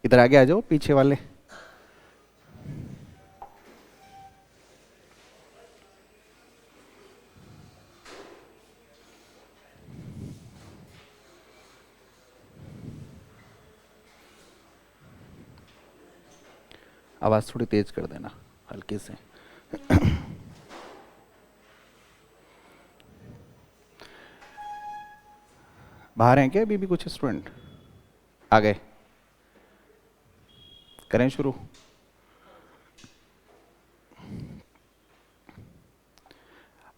इधर आगे आ जाओ, पीछे वाले। आवाज़ थोड़ी तेज कर देना, हल्के से। बाहर हैं क्या अभी भी कुछ स्टूडेंट? आ गए? करें शुरू?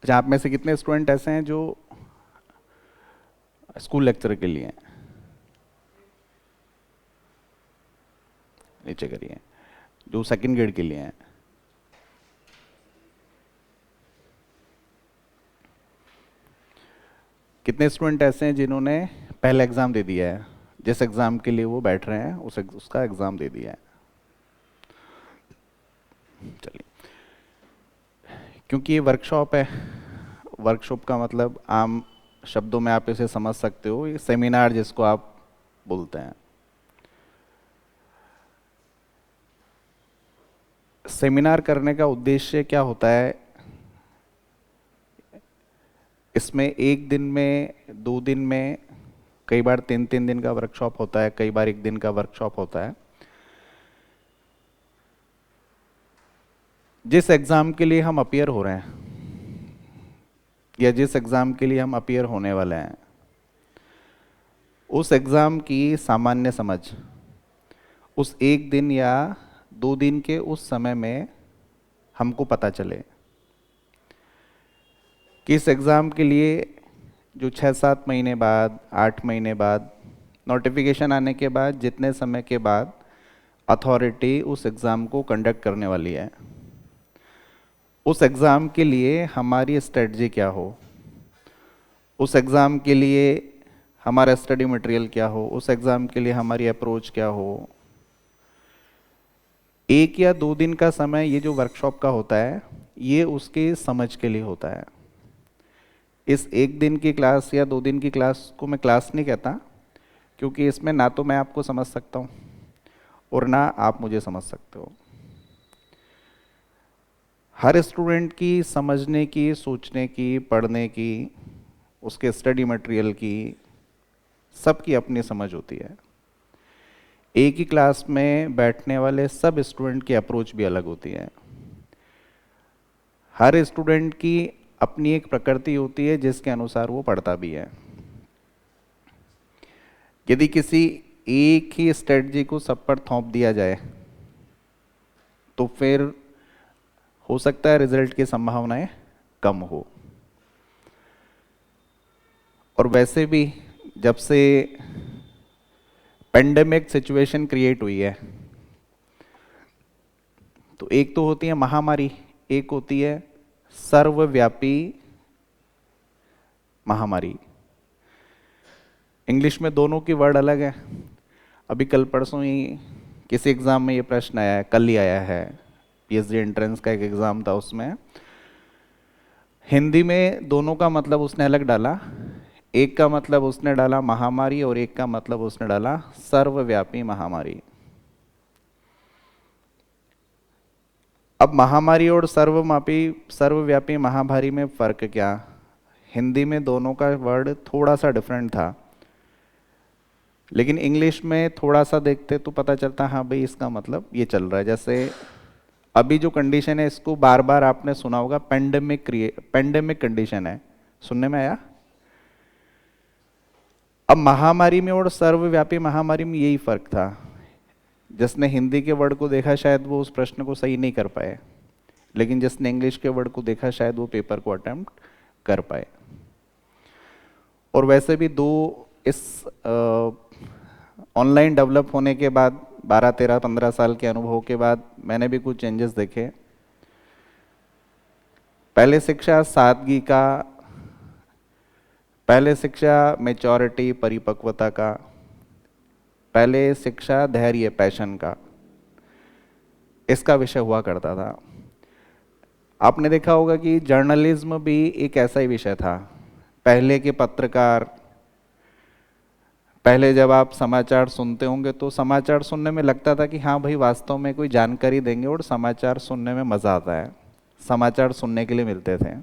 अच्छा, आप में से कितने स्टूडेंट ऐसे हैं जो स्कूल लेक्चर के लिए हैं? नीचे करिए। जो सेकंड ग्रेड के लिए हैं? कितने स्टूडेंट ऐसे हैं जिन्होंने पहला एग्ज़ाम दे दिया है? जिस एग्ज़ाम के लिए वो बैठ रहे हैं उसका एग्ज़ाम दे दिया है? चलिए, क्योंकि ये वर्कशॉप है, वर्कशॉप का मतलब आम शब्दों में आप इसे समझ सकते हो, ये सेमिनार जिसको आप बोलते हैं। सेमिनार करने का उद्देश्य क्या होता है? इसमें एक दिन में, 2 दिन में, कई बार 3 दिन का वर्कशॉप होता है, कई बार 1 दिन का वर्कशॉप होता है। जिस एग्ज़ाम के लिए हम अपीयर हो रहे हैं या जिस एग्ज़ाम के लिए हम अपीयर होने वाले हैं, उस एग्ज़ाम की सामान्य समझ उस 1 दिन या 2 दिन के उस समय में हमको पता चले कि इस एग्ज़ाम के लिए जो 6-7 महीने बाद, 8 महीने बाद, नोटिफिकेशन आने के बाद, जितने समय के बाद अथॉरिटी उस एग्ज़ाम को कंडक्ट करने वाली है, उस एग्ज़ाम के लिए हमारी स्ट्रेटजी क्या हो, उस एग्ज़ाम के लिए हमारा स्टडी मटेरियल क्या हो, उस एग्ज़ाम के लिए हमारी अप्रोच क्या हो। 1 या 2 दिन का समय ये जो वर्कशॉप का होता है, ये उसके समझ के लिए होता है। इस 1 दिन की क्लास या 2 दिन की क्लास को मैं क्लास नहीं कहता, क्योंकि इसमें ना तो मैं आपको समझ सकता हूँ और ना आप मुझे समझ सकते हो। हर स्टूडेंट की समझने की, सोचने की, पढ़ने की, उसके स्टडी मटेरियल की, सबकी अपनी समझ होती है। एक ही क्लास में बैठने वाले सब स्टूडेंट की अप्रोच भी अलग होती है। हर स्टूडेंट की अपनी एक प्रकृति होती है जिसके अनुसार वो पढ़ता भी है। यदि किसी एक ही स्ट्रेटजी को सब पर थोप दिया जाए तो फिर हो सकता है रिजल्ट की संभावनाएं कम हो। और वैसे भी जब से पेंडेमिक सिचुएशन क्रिएट हुई है, तो एक तो होती है महामारी, एक होती है सर्वव्यापी महामारी। इंग्लिश में दोनों की वर्ड अलग है। अभी कल परसों ही किसी एग्ज़ाम में ये प्रश्न आया है, कल ही आया है, पीएचडी एंट्रेंस का एक एग्ज़ाम था, उसमें हिंदी में दोनों का मतलब उसने अलग डाला। एक का मतलब उसने डाला महामारी और एक का मतलब उसने डाला सर्वव्यापी महामारी। अब महामारी और सर्वव्यापी महामारी में फ़र्क क्या? हिंदी में दोनों का वर्ड थोड़ा सा डिफरेंट था, लेकिन इंग्लिश में थोड़ा सा देखते तो पता चलता हाँ भाई इसका मतलब ये चल रहा है। जैसे अभी जो कंडीशन है, इसको बार बार आपने सुना होगा, पेंडेमिक कंडीशन है, सुनने में आया। अब महामारी में और सर्वव्यापी महामारी में यही फर्क था। जिसने हिंदी के वर्ड को देखा शायद वो उस प्रश्न को सही नहीं कर पाए, लेकिन जिसने इंग्लिश के वर्ड को देखा शायद वो पेपर को अटेम्प्ट कर पाए। और वैसे भी दो इस ऑनलाइन डेवलप होने के बाद 12, 13, 15 साल के अनुभव के बाद मैंने भी कुछ चेंजेस देखे। पहले शिक्षा सादगी का, पहले शिक्षा मैच्योरिटी, परिपक्वता का, पहले शिक्षा धैर्य, पैशन का, इसका विषय हुआ करता था। आपने देखा होगा कि जर्नलिज्म भी एक ऐसा ही विषय था। पहले के पत्रकार, पहले जब आप समाचार सुनते होंगे तो समाचार सुनने में लगता था कि हाँ भाई वास्तव में कोई जानकारी देंगे और समाचार सुनने में मज़ा आता है, समाचार सुनने के लिए मिलते थे।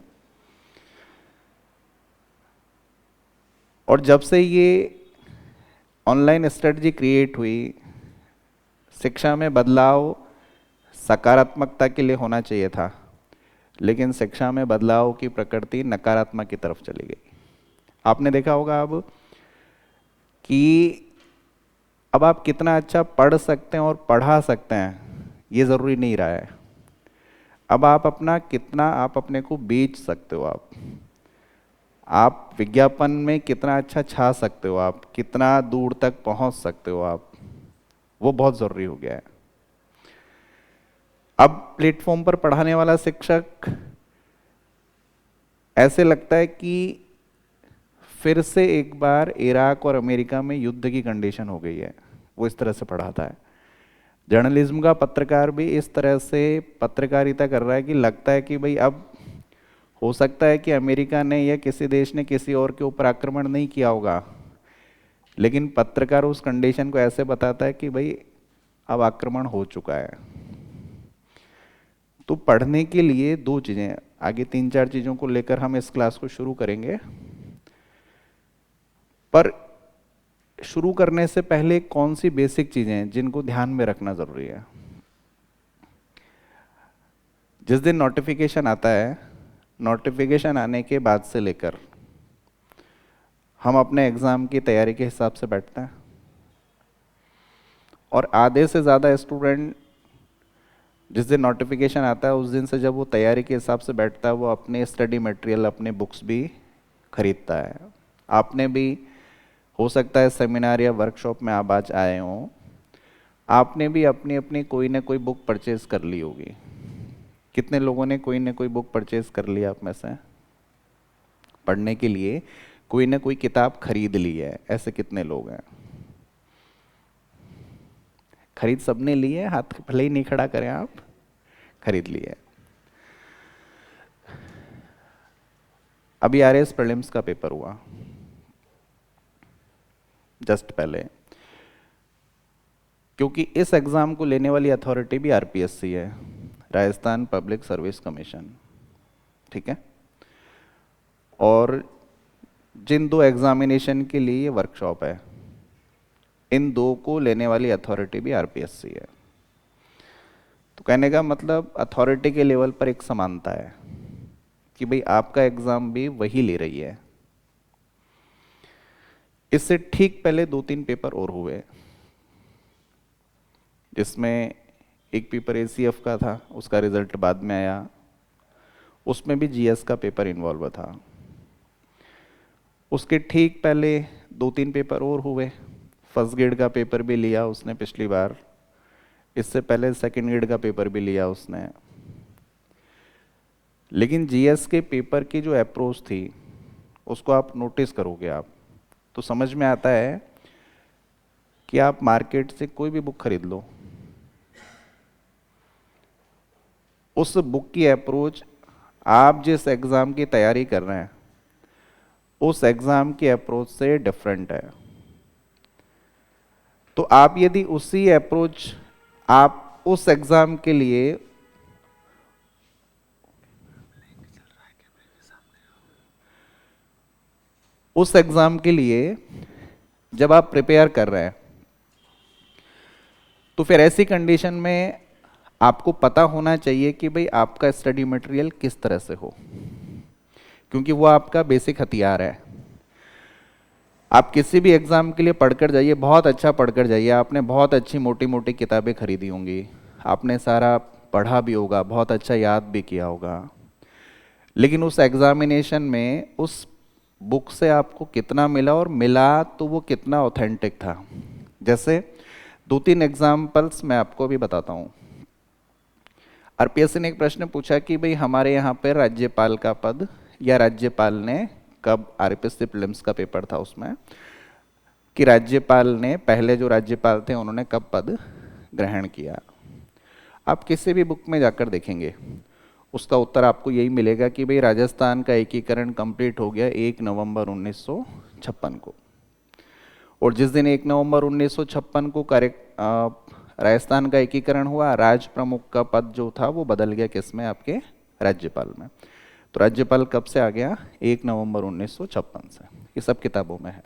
और जब से ये ऑनलाइन स्ट्रेटजी क्रिएट हुई, शिक्षा में बदलाव सकारात्मकता के लिए होना चाहिए था, लेकिन शिक्षा में बदलाव की प्रकृति नकारात्मक की तरफ चली गई। आपने देखा होगा अब कि अब आप कितना अच्छा पढ़ सकते हैं और पढ़ा सकते हैं ये ज़रूरी नहीं रहा है। अब आप अपने को बेच सकते हो, आप विज्ञापन में कितना अच्छा छा सकते हो, आप कितना दूर तक पहुंच सकते हो, आप वो बहुत ज़रूरी हो गया है। अब प्लेटफॉर्म पर पढ़ाने वाला शिक्षक ऐसे लगता है कि फिर से एक बार इराक और अमेरिका में युद्ध की कंडीशन हो गई है, वो इस तरह से पढ़ाता है। जर्नलिज्म का पत्रकार भी इस तरह से पत्रकारिता कर रहा है कि लगता है कि भाई अब हो सकता है कि अमेरिका ने या किसी देश ने किसी और के ऊपर आक्रमण नहीं किया होगा, लेकिन पत्रकार उस कंडीशन को ऐसे बताता है कि भाई अब आक्रमण हो चुका है। तो पढ़ने के लिए दो चीज़ें, आगे 3-4 चीज़ों को लेकर हम इस क्लास को शुरू करेंगे, पर शुरू करने से पहले कौन सी बेसिक चीज़ें हैं जिनको ध्यान में रखना ज़रूरी है। जिस दिन नोटिफिकेशन आता है, नोटिफिकेशन आने के बाद से लेकर हम अपने एग्ज़ाम की तैयारी के हिसाब से बैठते हैं, और आधे से ज़्यादा स्टूडेंट जिस दिन नोटिफिकेशन आता है उस दिन से जब वो तैयारी के हिसाब से बैठता है, वो अपने स्टडी मटेरियल, अपने बुक्स भी खरीदता है। आपने भी हो सकता है सेमिनार या वर्कशॉप में आप आज आए हों, आपने भी अपनी अपनी कोई ना कोई बुक परचेज कर ली होगी। कितने लोगों ने कोई ना कोई बुक परचेज कर लिया आप में से? पढ़ने के लिए कोई ना कोई किताब खरीद ली है, ऐसे कितने लोग हैं? खरीद सबने ली है? हाथ भले ही नहीं खड़ा करें आप, खरीद ली है। अभी आरएएस प्रीलिम्स का पेपर हुआ जस्ट पहले, क्योंकि इस एग्जाम को लेने वाली अथॉरिटी भी आरपीएससी है, राजस्थान पब्लिक सर्विस कमीशन, ठीक है। और जिन दो एग्जामिनेशन के लिए ये वर्कशॉप है, इन दो को लेने वाली अथॉरिटी भी आरपीएससी है। तो कहने का मतलब अथॉरिटी के लेवल पर एक समानता है कि भाई आपका एग्जाम भी वही ले रही है। इससे ठीक पहले 2-3 पेपर और हुए, जिसमें एक पेपर एसीएफ का था, उसका रिजल्ट बाद में आया, उसमें भी जीएस का पेपर इन्वॉल्व था। उसके ठीक पहले 2-3 पेपर और हुए, फर्स्ट ग्रेड का पेपर भी लिया उसने पिछली बार, इससे पहले सेकंड ग्रेड का पेपर भी लिया उसने। लेकिन जीएस के पेपर की जो अप्रोच थी उसको आप नोटिस करोगे आप, तो समझ में आता है कि आप मार्केट से कोई भी बुक खरीद लो, उस बुक की अप्रोच आप जिस एग्ज़ाम की तैयारी कर रहे हैं उस एग्ज़ाम की अप्रोच से डिफरेंट है। तो आप यदि उसी अप्रोच आप उस एग्ज़ाम के लिए जब आप प्रिपेयर कर रहे हैं, तो फिर ऐसी कंडीशन में आपको पता होना चाहिए कि भाई आपका स्टडी मटेरियल किस तरह से हो, क्योंकि वो आपका बेसिक हथियार है। आप किसी भी एग्ज़ाम के लिए पढ़कर जाइए, बहुत अच्छा पढ़कर जाइए, आपने बहुत अच्छी मोटी मोटी किताबें खरीदी होंगी, आपने सारा पढ़ा भी होगा, बहुत अच्छा याद भी किया होगा, लेकिन उस एग्ज़ामिनेशन में उस बुक से आपको कितना मिला, और मिला तो वो कितना ऑथेंटिक था। जैसे 2-3 एग्जाम्पल्स मैं आपको भी बताता हूँ। आरपीएससी ने एक प्रश्न पूछा कि भाई हमारे यहाँ पर राज्यपाल का पद, या राज्यपाल ने कब, आरपीएससी प्रीलिम्स का पेपर था उसमें, कि राज्यपाल ने, पहले जो राज्यपाल थे उन्होंने कब पद ग्रहण किया। आप किसी भी बुक में जाकर देखेंगे उसका उत्तर आपको यही मिलेगा कि भाई राजस्थान का एकीकरण कंप्लीट हो गया 1 नवंबर 1956 को। और जिस दिन 1 नवंबर 1956 को राजस्थान का एकीकरण हुआ, राज प्रमुख का पद जो था वो बदल गया किस में, आपके राज्यपाल में। तो राज्यपाल कब से आ गया, 1 नवंबर 1956 से। ये सब किताबों में है।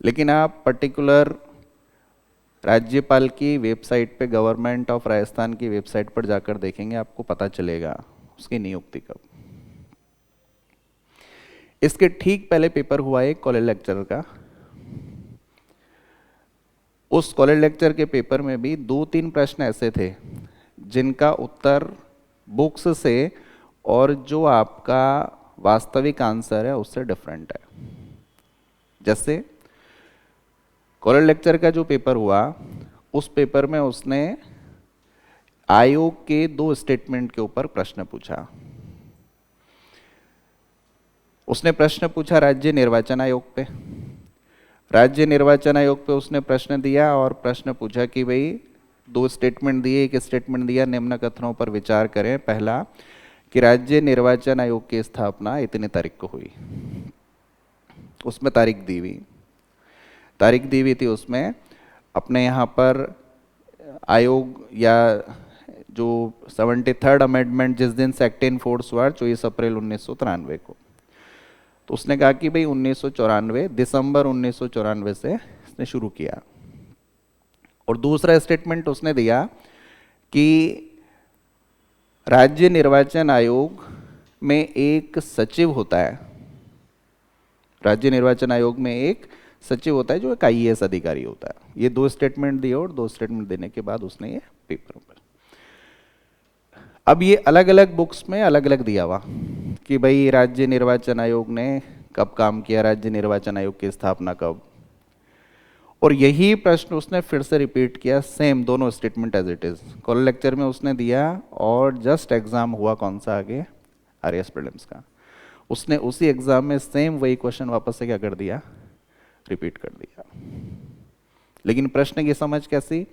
लेकिन आप पर्टिकुलर राज्यपाल की वेबसाइट पे, गवर्नमेंट ऑफ राजस्थान की वेबसाइट पर जाकर देखेंगे, आपको पता चलेगा उसकी नियुक्ति कब। इसके ठीक पहले पेपर हुआ एक कॉलेज लेक्चरर का। उस कॉलेज लेक्चर के पेपर में भी 2-3 प्रश्न ऐसे थे जिनका उत्तर बुक्स से और जो आपका वास्तविक आंसर है उससे डिफरेंट है। जैसे कॉलेज लेक्चर का जो पेपर हुआ, उस पेपर में उसने आयोग के 2 स्टेटमेंट के ऊपर प्रश्न पूछा। उसने प्रश्न पूछा राज्य निर्वाचन आयोग पे। राज्य निर्वाचन आयोग पे उसने प्रश्न दिया और प्रश्न पूछा कि भाई 2 स्टेटमेंट दिए, एक स्टेटमेंट दिया, निम्न कथनों पर विचार करें। पहला कि राज्य निर्वाचन आयोग की स्थापना इतनी तारीख को हुई। उसमें तारीख दी हुई थी उसमें अपने यहाँ पर आयोग या जो 73rd अमेंडमेंट जिस दिन से एक्ट इन फोर्स हुआ 24 अप्रैल 1993 को, तो उसने कहा कि भाई 1994 दिसंबर 1994 से इसने शुरू किया। और दूसरा स्टेटमेंट उसने दिया कि राज्य निर्वाचन आयोग में एक सचिव होता है। राज्य निर्वाचन आयोग में एक सचिव होता है जो एक IAS अधिकारी होता है। ये 2 स्टेटमेंट दिए और 2 स्टेटमेंट देने के बाद उसने ये पेपर पर, अब ये अलग अलग बुक्स में अलग अलग दिया हुआ कि भाई राज्य निर्वाचन आयोग ने कब काम किया, राज्य निर्वाचन आयोग की स्थापना कब। और यही प्रश्न उसने फिर से रिपीट किया, सेम दोनों statement as it is college lecture में उसने दिया। और जस्ट एग्जाम हुआ कौन सा आगे, RAS प्रीलिम्स का। उसने उसी एग्जाम में सेम वही क्वेश्चन वापस से क्या कर दिया, रिपीट कर दिया। लेकिन प्रश्न की समझ कैसी,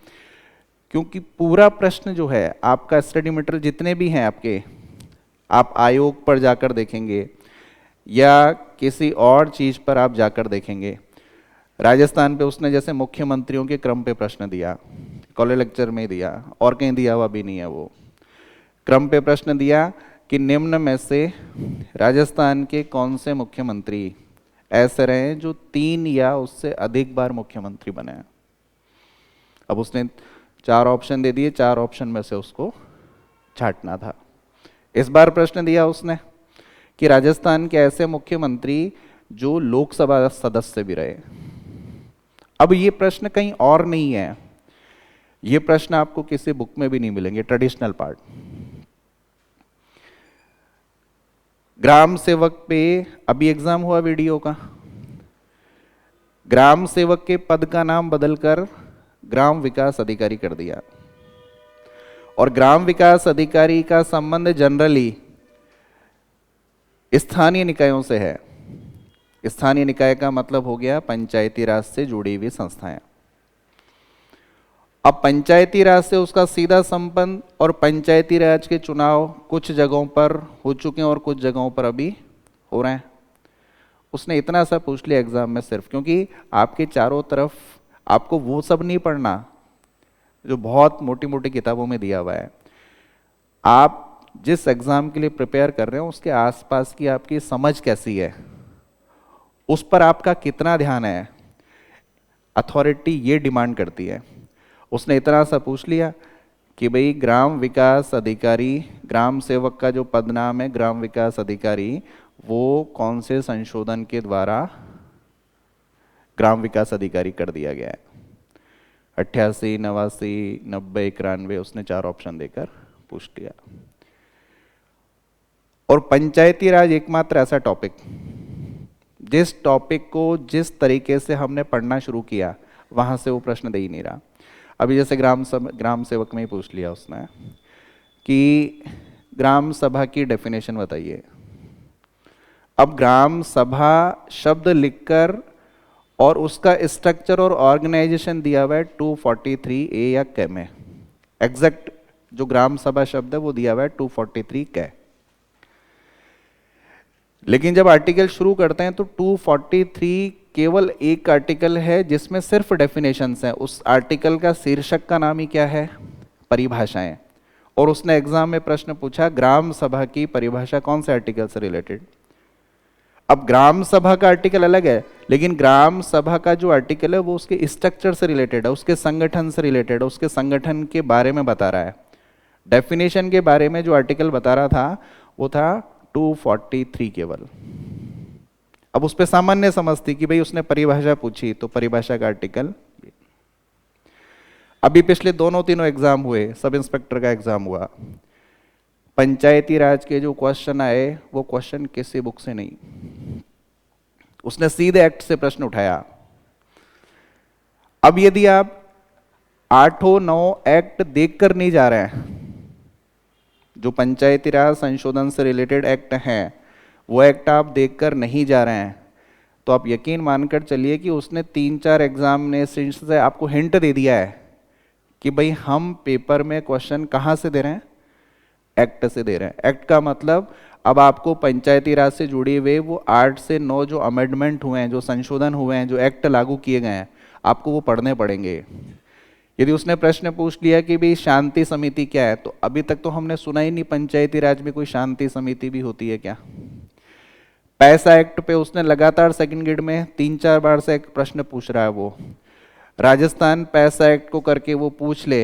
क्योंकि पूरा प्रश्न जो है आपका स्टडी मटेरियल जितने भी हैं आपके, आप आयोग पर जाकर देखेंगे या किसी और चीज पर आप जाकर देखेंगे। राजस्थान पे उसने जैसे मुख्यमंत्रियों के क्रम पे प्रश्न दिया, कॉलेज लेक्चर में दिया, और कहीं दिया हुआ भी नहीं है। वो क्रम पे प्रश्न दिया कि निम्न में से राजस्थान के कौन से मुख्यमंत्री ऐसे रहे जो 3 या उससे अधिक बार मुख्यमंत्री बने हैं। अब उसने 4 ऑप्शन दे दिए, 4 ऑप्शन में से उसको छांटना था। इस बार प्रश्न दिया उसने कि राजस्थान के ऐसे मुख्यमंत्री जो लोकसभा सदस्य भी रहे। अब ये प्रश्न कहीं और नहीं है, ये प्रश्न आपको किसी बुक में भी नहीं मिलेंगे, ट्रेडिशनल पार्ट। ग्राम सेवक पे अभी एग्जाम हुआ वीडियो का, ग्राम सेवक के पद का नाम बदलकर ग्राम विकास अधिकारी कर दिया। और ग्राम विकास अधिकारी का संबंध जनरली स्थानीय निकायों से है। स्थानीय निकाय का मतलब हो गया पंचायती राज से जुड़ी हुई संस्थाएं। अब पंचायती राज से उसका सीधा संबंध, और पंचायती राज के चुनाव कुछ जगहों पर हो चुके हैं और कुछ जगहों पर अभी हो रहे हैं। उसने इतना सा पूछ लिया एग्जाम में सिर्फ, क्योंकि आपके चारों तरफ आपको वो सब नहीं पढ़ना जो बहुत मोटी मोटी किताबों में दिया हुआ है। आप जिस एग्जाम के लिए प्रिपेयर कर रहे हो उसके आसपास की आपकी समझ कैसी है, उस पर आपका कितना ध्यान है, अथॉरिटी ये डिमांड करती है। उसने इतना सा पूछ लिया कि भाई ग्राम विकास अधिकारी, ग्राम सेवक का जो पद नाम है ग्राम विकास अधिकारी, वो कौन से संशोधन के द्वारा ग्राम विकास अधिकारी कर दिया गया है। 88, 89, 90, 91 उसने 4 ऑप्शन देकर पूछ लिया। और पंचायती राज एकमात्र ऐसा टॉपिक, जिस टॉपिक को जिस तरीके से हमने पढ़ना शुरू किया वहां से वो प्रश्न दे ही नहीं रहा। अभी जैसे ग्राम सेवक में ही पूछ लिया उसने कि ग्राम सभा की डेफिनेशन बताइए। अब ग्राम सभा शब्द लिखकर और उसका स्ट्रक्चर और ऑर्गेनाइजेशन दिया हुआ है 243A या क में। एग्जैक्ट जो ग्राम सभा शब्द है वो दिया हुआ है 243 क। लेकिन जब आर्टिकल शुरू करते हैं तो 243 केवल एक आर्टिकल है जिसमें सिर्फ डेफिनेशंस हैं। उस आर्टिकल का शीर्षक का नाम ही क्या है? परिभाषाएं। और उसने एग्जाम में प्रश्न पूछा ग्राम सभा की परिभाषा कौन से आर्टिकल से रिलेटेड। अब ग्राम सभा का आर्टिकल अलग है, लेकिन ग्राम सभा का जो आर्टिकल है वो उसके स्ट्रक्चर से रिलेटेड है, उसके संगठन से रिलेटेड है, उसके संगठन के बारे में बता रहा है। डेफिनेशन के बारे में जो आर्टिकल बता रहा था वो था 243 केवल। अब उस पर सामान्य समझ थी कि भाई उसने परिभाषा पूछी तो परिभाषा का आर्टिकल। अभी पिछले दोनों तीनों एग्जाम हुए, सब इंस्पेक्टर का एग्जाम हुआ, पंचायती राज के जो क्वेश्चन आए वो क्वेश्चन किसी बुक से नहीं, उसने सीधे एक्ट से प्रश्न उठाया। अब यदि आप 8-9 एक्ट देखकर नहीं जा रहे हैं, जो पंचायती राज संशोधन से रिलेटेड एक्ट हैं वो एक्ट आप देखकर नहीं जा रहे हैं, तो आप यकीन मानकर चलिए कि उसने 3-4 एग्जामिनेशन से आपको हिंट दे दिया है कि भाई हम पेपर में क्वेश्चन कहाँ से दे रहे हैं? एक्ट से दे रहे हैं। एक्ट का मतलब अब आपको पंचायती राज से जुड़े हुए वो 8 से 9 जो अमेंडमेंट हुए हैं, जो संशोधन हुए हैं, जो एक्ट लागू किए गए हैं, आपको वो पढ़ने पड़ेंगे। यदि उसने प्रश्न पूछ लिया कि भाई शांति समिति क्या है, तो अभी तक तो हमने सुना ही नहीं पंचायती राज में कोई शांति समिति भी होती है क्या। पैसा एक्ट पे उसने लगातार सेकंड ग्रेड में 3-4 बार से एक प्रश्न पूछ रहा है। वो राजस्थान पैसा एक्ट को करके वो पूछ ले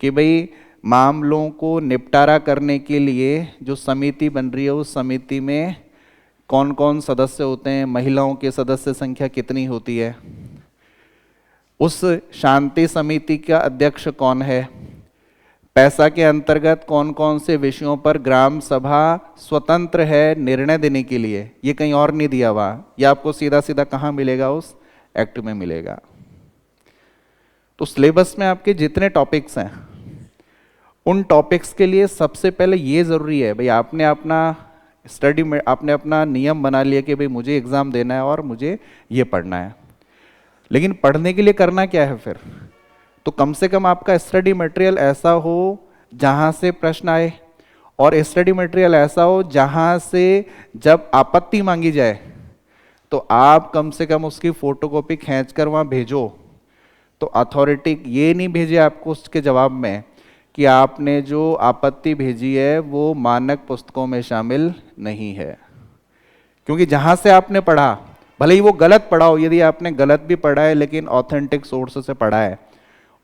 कि भाई मामलों को निपटारा करने के लिए जो समिति बन रही है उस समिति में कौन कौन सदस्य होते हैं, महिलाओं के सदस्य संख्या कितनी होती है, उस शांति समिति का अध्यक्ष कौन है, पैसा के अंतर्गत कौन कौन से विषयों पर ग्राम सभा स्वतंत्र है निर्णय देने के लिए, ये कहीं और नहीं दिया हुआ, ये आपको सीधा सीधा कहाँ मिलेगा? उस एक्ट में मिलेगा। तो सिलेबस में आपके जितने टॉपिक्स हैं उन टॉपिक्स के लिए सबसे पहले ये ज़रूरी है भाई आपने अपना स्टडी में आपने अपना नियम बना लिया कि भाई मुझे एग्ज़ाम देना है और मुझे ये पढ़ना है। लेकिन पढ़ने के लिए करना क्या है फिर? तो कम से कम आपका स्टडी मटेरियल ऐसा हो जहाँ से प्रश्न आए, और स्टडी मटेरियल ऐसा हो जहाँ से जब आपत्ति मांगी जाए तो आप कम से कम उसकी फ़ोटोकॉपी खींच कर वहाँ भेजो। तो अथॉरिटी ये नहीं भेजे आपको उसके जवाब में कि आपने जो आपत्ति भेजी है वो मानक पुस्तकों में शामिल नहीं है। क्योंकि जहाँ से आपने पढ़ा, भले ही वो गलत पढ़ा हो, यदि आपने गलत भी पढ़ा है लेकिन ऑथेंटिक सोर्स से पढ़ा है,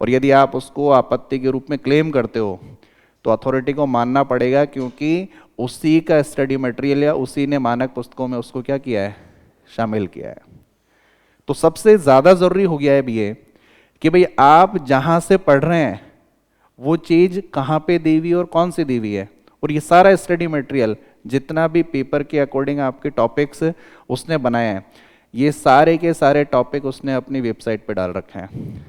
और यदि आप उसको आपत्ति के रूप में क्लेम करते हो तो अथॉरिटी को मानना पड़ेगा, क्योंकि उसी का स्टडी मटेरियल या उसी ने मानक पुस्तकों में उसको क्या किया है? शामिल किया है। तो सबसे ज़्यादा ज़रूरी हो गया है अब ये कि भाई आप जहाँ से पढ़ रहे हैं वो चीज़ कहाँ पे दी हुई और कौन सी दी हुई है। और ये सारा स्टडी मटेरियल जितना भी पेपर के अकॉर्डिंग आपके टॉपिक्स उसने बनाए हैं, ये सारे के सारे टॉपिक उसने अपनी वेबसाइट पे डाल रखे हैं।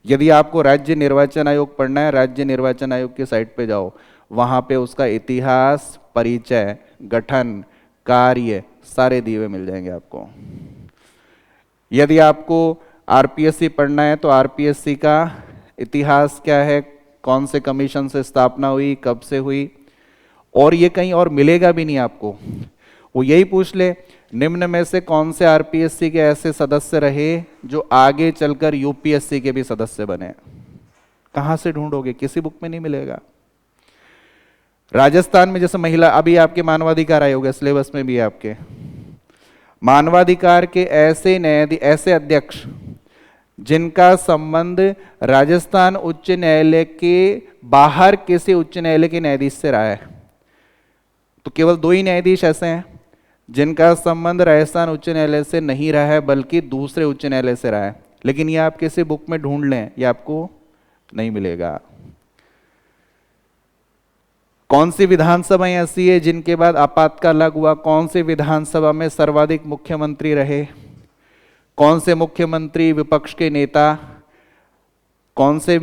यदि आपको राज्य निर्वाचन आयोग पढ़ना है, राज्य निर्वाचन आयोग की साइट पे जाओ, वहाँ पे उसका इतिहास, परिचय, गठन, कार्य सारे दिए हुए मिल जाएंगे आपको। यदि आपको आरपीएससी पढ़ना है तो आरपीएससी का इतिहास क्या है, कौन से कमीशन से स्थापना हुई, कब से हुई, और ये कहीं और मिलेगा भी नहीं आपको। वो यही पूछ ले निम्न में से कौन से आरपीएससी के ऐसे सदस्य रहे जो आगे चलकर यूपीएससी के भी सदस्य बने। कहाँ से ढूंढोगे? किसी बुक में नहीं मिलेगा। राजस्थान में जैसे महिला, अभी आपके मानवाधिकार आयोग है, सिलेबस में भी है आपके मानवाधिकार के ऐसे अध्यक्ष जिनका संबंध राजस्थान उच्च न्यायालय के बाहर किसी उच्च न्यायालय के न्यायाधीश से रहा है। तो केवल 2 ही न्यायाधीश ऐसे हैं जिनका संबंध राजस्थान उच्च न्यायालय से नहीं रहा है बल्कि दूसरे उच्च न्यायालय से रहा है। लेकिन ये आप किसी बुक में ढूंढ लें, ये आपको नहीं मिलेगा। कौन सी विधानसभाएं ऐसी है जिनके बाद आपातकाल लागू हुआ? कौन सी विधानसभा में सर्वाधिक मुख्यमंत्री रहे? कौन से मुख्यमंत्री विपक्ष के नेता? कौन से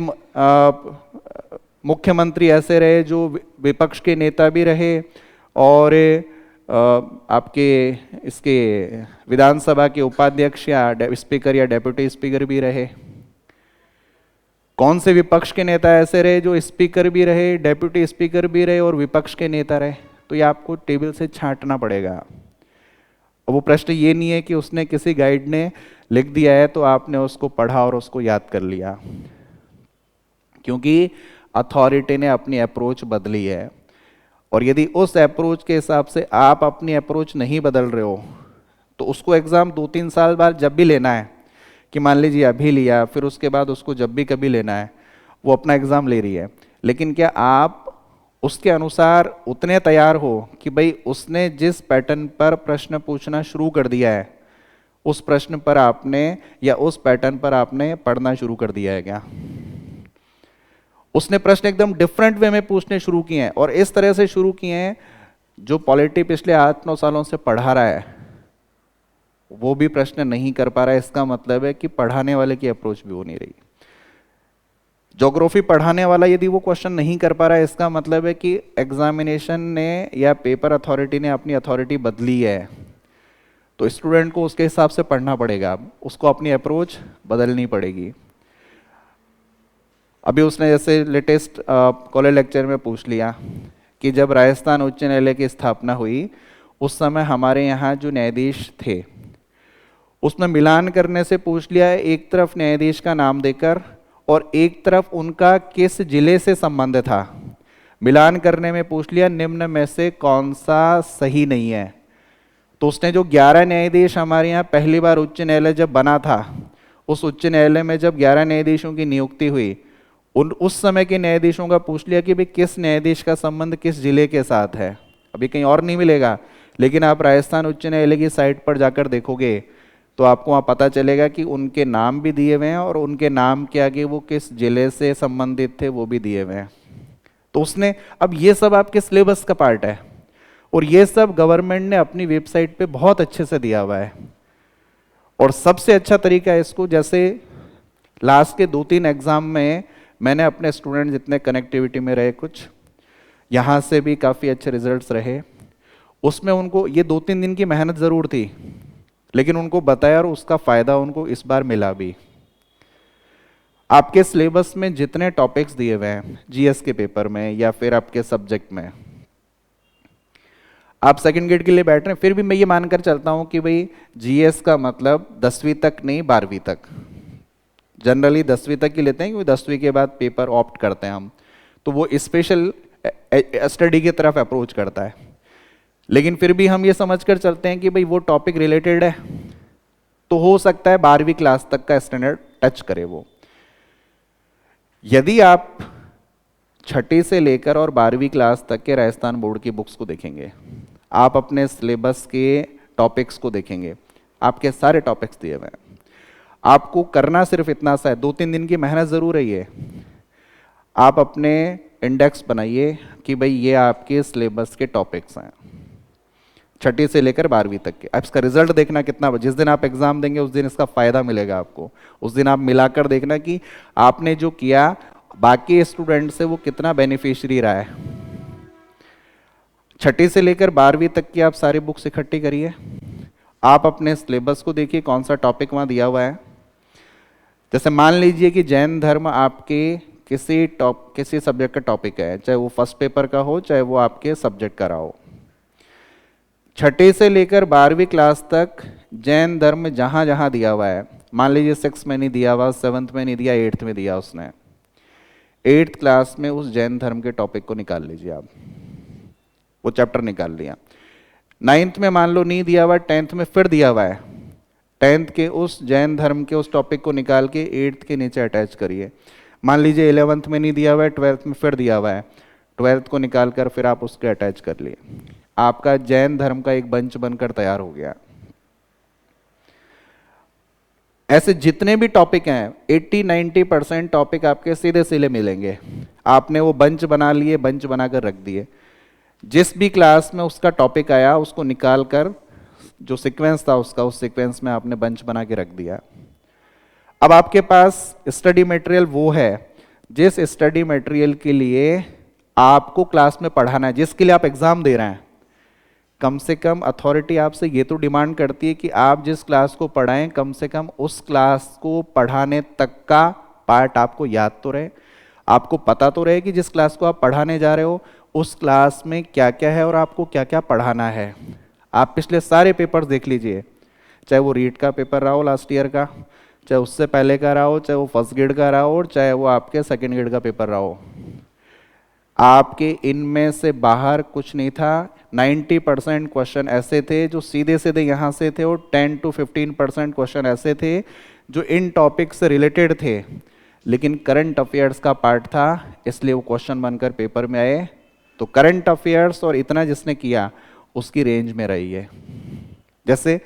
मुख्यमंत्री ऐसे रहे जो विपक्ष के नेता भी रहे और आपके इसके विधानसभा के उपाध्यक्ष या स्पीकर या डेप्यूटी स्पीकर भी रहे? कौन से विपक्ष के नेता ऐसे रहे जो स्पीकर भी रहे, डेप्यूटी स्पीकर भी रहे और विपक्ष के नेता रहे? तो ये आपको टेबल से छांटना पड़ेगा। और वो प्रश्न ये नहीं है कि उसने किसी गाइड ने लिख दिया है तो आपने उसको पढ़ा और उसको याद कर लिया, क्योंकि अथॉरिटी ने अपनी अप्रोच बदली है। और यदि उस अप्रोच के हिसाब से आप अपनी अप्रोच नहीं बदल रहे हो तो उसको एग्ज़ाम 2-3 साल बाद जब भी लेना है, कि मान लीजिए अभी लिया, फिर उसके बाद उसको जब भी कभी लेना है, वो अपना एग्ज़ाम ले रही है, लेकिन क्या आप उसके अनुसार उतने तैयार हो कि भाई उसने जिस पैटर्न पर प्रश्न पूछना शुरू कर दिया है उस प्रश्न पर आपने या उस पैटर्न पर आपने पढ़ना शुरू कर दिया है क्या? उसने प्रश्न एकदम डिफरेंट वे में पूछने शुरू किए हैं और इस तरह से शुरू किए हैं जो पॉलिटी पिछले 8-9 सालों से पढ़ा रहा है वो भी प्रश्न नहीं कर पा रहा है। इसका मतलब है कि पढ़ाने वाले की अप्रोच भी हो नहीं रही। ज्योग्राफी पढ़ाने वाला यदि वो क्वेश्चन नहीं कर पा रहा है, इसका मतलब है कि एग्जामिनेशन ने या पेपर अथॉरिटी ने अपनी अथॉरिटी बदली है, तो स्टूडेंट को उसके हिसाब से पढ़ना पड़ेगा, उसको अपनी अप्रोच बदलनी पड़ेगी। अभी उसने जैसे लेटेस्ट कॉलेज लेक्चर में पूछ लिया कि जब राजस्थान उच्च न्यायालय की स्थापना हुई उस समय हमारे यहाँ जो न्यायाधीश थे उसमें मिलान करने से पूछ लिया है, एक तरफ न्यायाधीश का नाम देकर और एक तरफ उनका किस जिले से संबंध था। मिलान करने में पूछ लिया निम्न में से कौन सा सही नहीं है। तो उसने जो 11 न्यायाधीश हमारे यहाँ पहली बार उच्च न्यायालय जब बना था, उस उच्च न्यायालय में जब 11 न्यायाधीशों की नियुक्ति हुई उस समय के न्यायाधीशों का पूछ लिया कि भाई किस न्यायाधीश का संबंध किस जिले के साथ है। अभी कहीं और नहीं मिलेगा, लेकिन आप राजस्थान उच्च न्यायालय की साइट पर जाकर देखोगे तो आपको वहाँ पता चलेगा कि उनके नाम भी दिए हुए हैं और उनके नाम के आगे वो किस जिले से संबंधित थे वो भी दिए हुए हैं। तो उसने, अब ये सब आपके सिलेबस का पार्ट है और ये सब गवर्नमेंट ने अपनी वेबसाइट पे बहुत अच्छे से दिया हुआ है। और सबसे अच्छा तरीका है इसको, जैसे लास्ट के 2-3 एग्जाम में मैंने अपने स्टूडेंट जितने कनेक्टिविटी में रहे, कुछ यहाँ से भी काफ़ी अच्छे रिजल्ट्स रहे, उसमें उनको ये 2-3 दिन की मेहनत ज़रूर थी, लेकिन उनको बताया और उसका फ़ायदा उनको इस बार मिला भी। आपके सिलेबस में जितने टॉपिक्स दिए हुए हैं जीएस के पेपर में या फिर आपके सब्जेक्ट में, आप सेकंड ग्रेड के लिए बैठ रहे हैं, फिर भी मैं ये मानकर चलता हूँ कि भाई जीएस का मतलब 10वीं तक नहीं 12वीं तक, जनरली 10वीं तक की लेते हैं क्योंकि 10वीं के बाद पेपर ऑप्ट करते हैं हम, तो वो स्पेशल स्टडी की तरफ अप्रोच करता है। लेकिन फिर भी हम ये समझकर चलते हैं कि भाई वो टॉपिक रिलेटेड है तो हो सकता है 12वीं क्लास तक का स्टैंडर्ड टच करे वो। यदि आप 6ठी से लेकर और 12वीं क्लास तक के राजस्थान बोर्ड की बुक्स को देखेंगे, आप अपने सिलेबस के टॉपिक्स को देखेंगे, आपके सारे टॉपिक्स दिए हुए हैं। आपको करना सिर्फ इतना सा है, 2-3 दिन की मेहनत ज़रूर है ये, आप अपने इंडेक्स बनाइए कि भाई ये आपके सिलेबस के टॉपिक्स हैं 6ठी से लेकर 12वीं तक के। अब इसका रिजल्ट देखना कितना, जिस दिन आप एग्जाम देंगे उस दिन इसका फ़ायदा मिलेगा आपको, उस दिन आप मिलाकर देखना कि आपने जो किया बाकी स्टूडेंट से वो कितना बेनिफिशियरी रहा है। 6ठी से लेकर 12वीं तक की आप सारी बुक्स इकट्ठी करिए, आप अपने सिलेबस को देखिए कौन सा टॉपिक वहाँ दिया हुआ है। जैसे मान लीजिए कि जैन धर्म आपके किसी सब्जेक्ट का टॉपिक है, चाहे वो फर्स्ट पेपर का हो चाहे वो आपके सब्जेक्ट का रहा हो। 6ठी से लेकर 12वीं क्लास तक जैन धर्म जहाँ जहाँ दिया हुआ है, मान लीजिए 6th में नहीं दिया हुआ, 7th में नहीं दिया, 8th में दिया उसने, 8th क्लास में उस जैन धर्म के टॉपिक को निकाल लीजिए आप, वो चैप्टर निकाल लिया। 9th में मान लो नहीं दिया हुआ, 10th में फिर दिया हुआ है, 10th के उस जैन धर्म के उस टॉपिक को निकाल के 8th के नीचे अटैच करिए। मान लीजिए 11th में नहीं दिया हुआ है, 12th में फिर दिया हुआ है, 12th को निकाल कर फिर आप उसके अटैच कर लिए, आपका जैन धर्म का एक बंच बनकर तैयार हो गया। ऐसे जितने भी टॉपिक हैं 80-90% टॉपिक आपके सीधे सीधे मिलेंगे, आपने वो बंच बना लिए, बंच बनाकर रख दिए। जिस भी क्लास में उसका टॉपिक आया उसको निकाल कर जो सीक्वेंस था उसका, उस सीक्वेंस में आपने बंच बना के रख दिया। अब आपके पास स्टडी मटेरियल वो है जिस स्टडी मटेरियल के लिए आपको क्लास में पढ़ाना है, जिसके लिए आप एग्जाम दे रहे हैं। कम से कम अथॉरिटी आपसे ये तो डिमांड करती है कि आप जिस क्लास को पढ़ाएं कम से कम उस क्लास को पढ़ाने तक का पार्ट आपको याद तो रहे, आपको पता तो रहे कि जिस क्लास को आप पढ़ाने जा रहे हो उस क्लास में क्या क्या है और आपको क्या क्या पढ़ाना है। आप पिछले सारे पेपर्स देख लीजिए, चाहे वो रीट का पेपर रहा हो लास्ट ईयर का, चाहे उससे पहले का रहा हो, चाहे वो फर्स्ट ग्रेड का रहा हो, और चाहे वो आपके सेकेंड ग्रेड का पेपर रहा हो, आपके इनमें से बाहर कुछ नहीं था। 90% क्वेश्चन ऐसे थे जो सीधे सीधे यहाँ से थे, और 10 to 15% क्वेश्चन ऐसे थे जो इन टॉपिक से रिलेटेड थे, लेकिन करंट अफेयर्स का पार्ट था, इसलिए वो क्वेश्चन बनकर पेपर में आए। तो करंट अफेयर्स और इतना जिसने किया उसकी रेंज में रही है। जैसे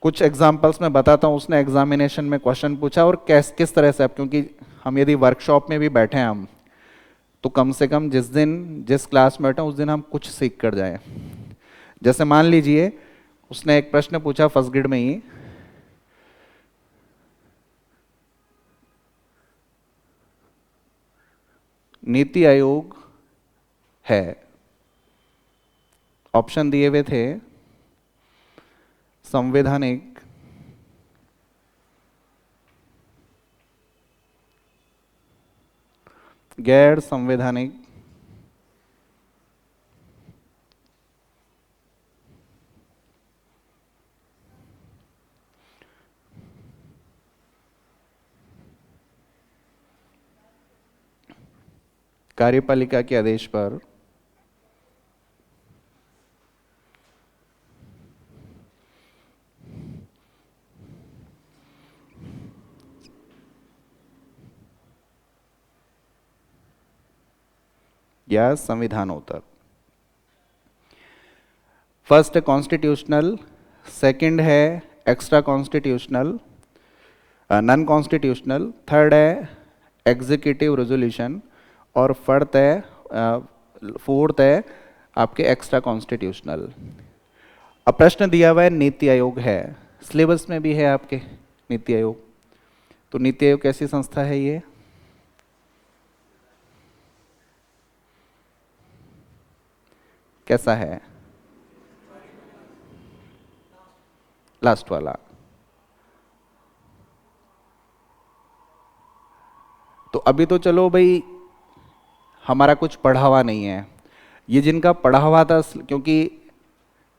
कुछ एग्जाम्पल्स मैं बताता हूँ, उसने एग्जामिनेशन में क्वेश्चन पूछा और किस तरह से, अब क्योंकि हम यदि वर्कशॉप में भी बैठे हैं हम, तो कम से कम जिस दिन जिस क्लास में बैठे उस दिन हम कुछ सीख कर जाएं। जैसे मान लीजिए उसने एक प्रश्न पूछा फर्स्ट ग्रेड में ही, नीति आयोग है, ऑप्शन दिए हुए थे संवैधानिक, गैर संवैधानिक, कार्यपालिका के आदेश पर या संविधानोत्तर। फर्स्ट है कॉन्स्टिट्यूशनल, सेकंड है extra constitutional, non constitutional, third है एग्जीक्यूटिव रेजोल्यूशन, और फोर्थ है आपके एक्स्ट्रा कॉन्स्टिट्यूशनल। अब प्रश्न दिया हुआ है नीति आयोग है, सिलेबस में भी है आपके नीति आयोग। तो नीति आयोग कैसी संस्था है ये? कैसा है? लास्ट वाला। तो अभी तो चलो भाई हमारा कुछ पढ़ा हुआ नहीं है, ये जिनका पढ़ा हुआ था, क्योंकि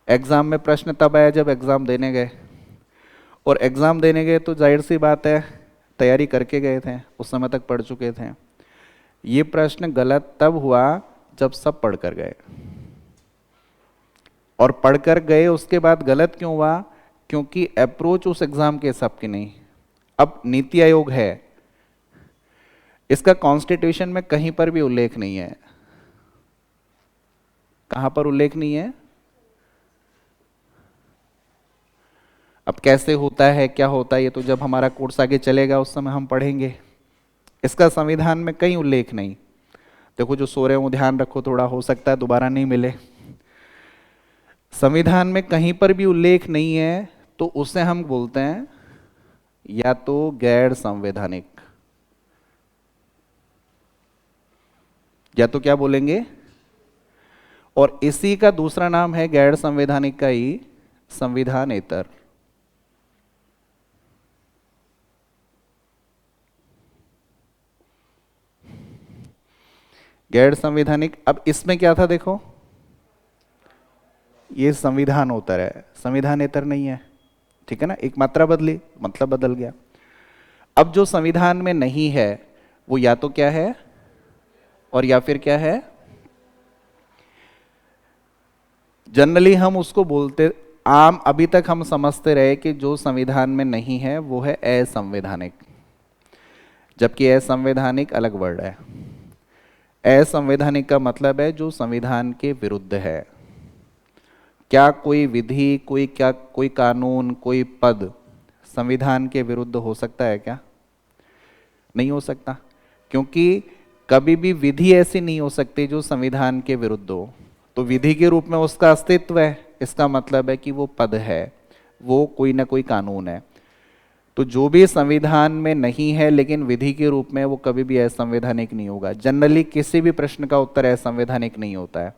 एग्जाम में प्रश्न तब आया जब एग्जाम देने गए, और एग्जाम देने गए तो जाहिर सी बात है तैयारी करके गए थे, उस समय तक पढ़ चुके थे। ये प्रश्न गलत तब हुआ जब सब पढ़ कर गए, और पढ़कर गए उसके बाद गलत क्यों हुआ? क्योंकि अप्रोच उस एग्जाम के हिसाब की नहीं। अब नीति आयोग है, इसका कॉन्स्टिट्यूशन में कहीं पर भी उल्लेख नहीं है। कहां पर उल्लेख नहीं है? अब कैसे होता है, क्या होता है, ये तो जब हमारा कोर्स आगे चलेगा उस समय हम पढ़ेंगे। इसका संविधान में कहीं उल्लेख नहीं। देखो जो सो रहे हो ध्यान रखो, थोड़ा हो सकता है दोबारा नहीं मिले। संविधान में कहीं पर भी उल्लेख नहीं है, तो उसे हम बोलते हैं या तो गैर संवैधानिक, या तो क्या बोलेंगे, और इसी का दूसरा नाम है गैर संवैधानिक का ही संविधानेतर। गैर संवैधानिक। अब इसमें क्या था देखो, ये संविधानोत्तर है, संविधानेतर नहीं है, ठीक है ना, एक मात्रा बदली मतलब बदल गया। अब जो संविधान में नहीं है वो या तो क्या है और या फिर क्या है, जनरली हम उसको बोलते, आम अभी तक हम समझते रहे कि जो संविधान में नहीं है वो है असंवैधानिक, जबकि असंवैधानिक अलग वर्ड है। असंवैधानिक का मतलब है जो संविधान के विरुद्ध है। क्या कोई विधि, कोई कानून, कोई पद संविधान के विरुद्ध हो सकता है क्या? नहीं हो सकता, क्योंकि कभी भी विधि ऐसी नहीं हो सकती जो संविधान के विरुद्ध हो। तो विधि के रूप में उसका अस्तित्व है, इसका मतलब है कि वो पद है, वो कोई ना कोई कानून है। तो जो भी संविधान में नहीं है लेकिन विधि के रूप में, वो कभी भी असंवैधानिक नहीं होगा। जनरली किसी भी प्रश्न का उत्तर असंवैधानिक नहीं होता है,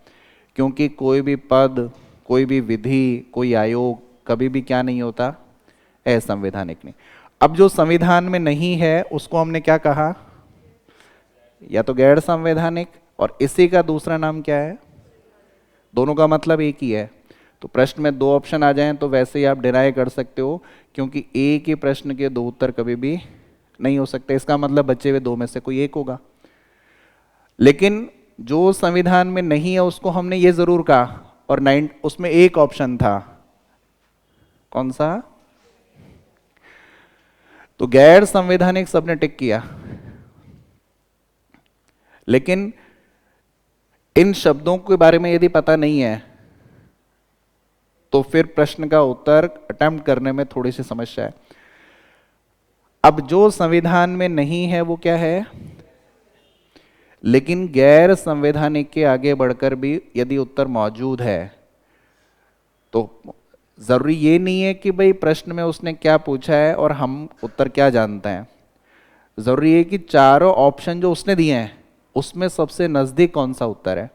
क्योंकि कोई भी पद, कोई भी विधि, कोई आयोग कभी भी क्या नहीं होता, असंवैधानिक नहीं। अब जो संविधान में नहीं है उसको हमने क्या कहा, या तो गैर संवैधानिक, और इसी का दूसरा नाम क्या है, दोनों का मतलब एक ही है। तो प्रश्न में दो ऑप्शन आ जाएं तो वैसे ही आप डिनाई कर सकते हो, क्योंकि एक ही प्रश्न के दो उत्तर कभी भी नहीं हो सकते। इसका मतलब बचे हुए दो में से कोई एक होगा। लेकिन जो संविधान में नहीं है उसको हमने ये जरूर कहा, और उसमें एक ऑप्शन था, कौन सा? तो गैर संवैधानिक सबने टिक किया। लेकिन इन शब्दों के बारे में यदि पता नहीं है तो फिर प्रश्न का उत्तर अटेम्प्ट करने में थोड़ी सी समस्या है। अब जो संविधान में नहीं है वो क्या है? लेकिन गैर संवैधानिक के आगे बढ़कर भी यदि उत्तर मौजूद है तो जरूरी ये नहीं है कि भाई प्रश्न में उसने क्या पूछा है और हम उत्तर क्या जानते हैं। जरूरी है कि चारों ऑप्शन जो उसने दिए हैं उसमें सबसे नजदीक कौन सा उत्तर है,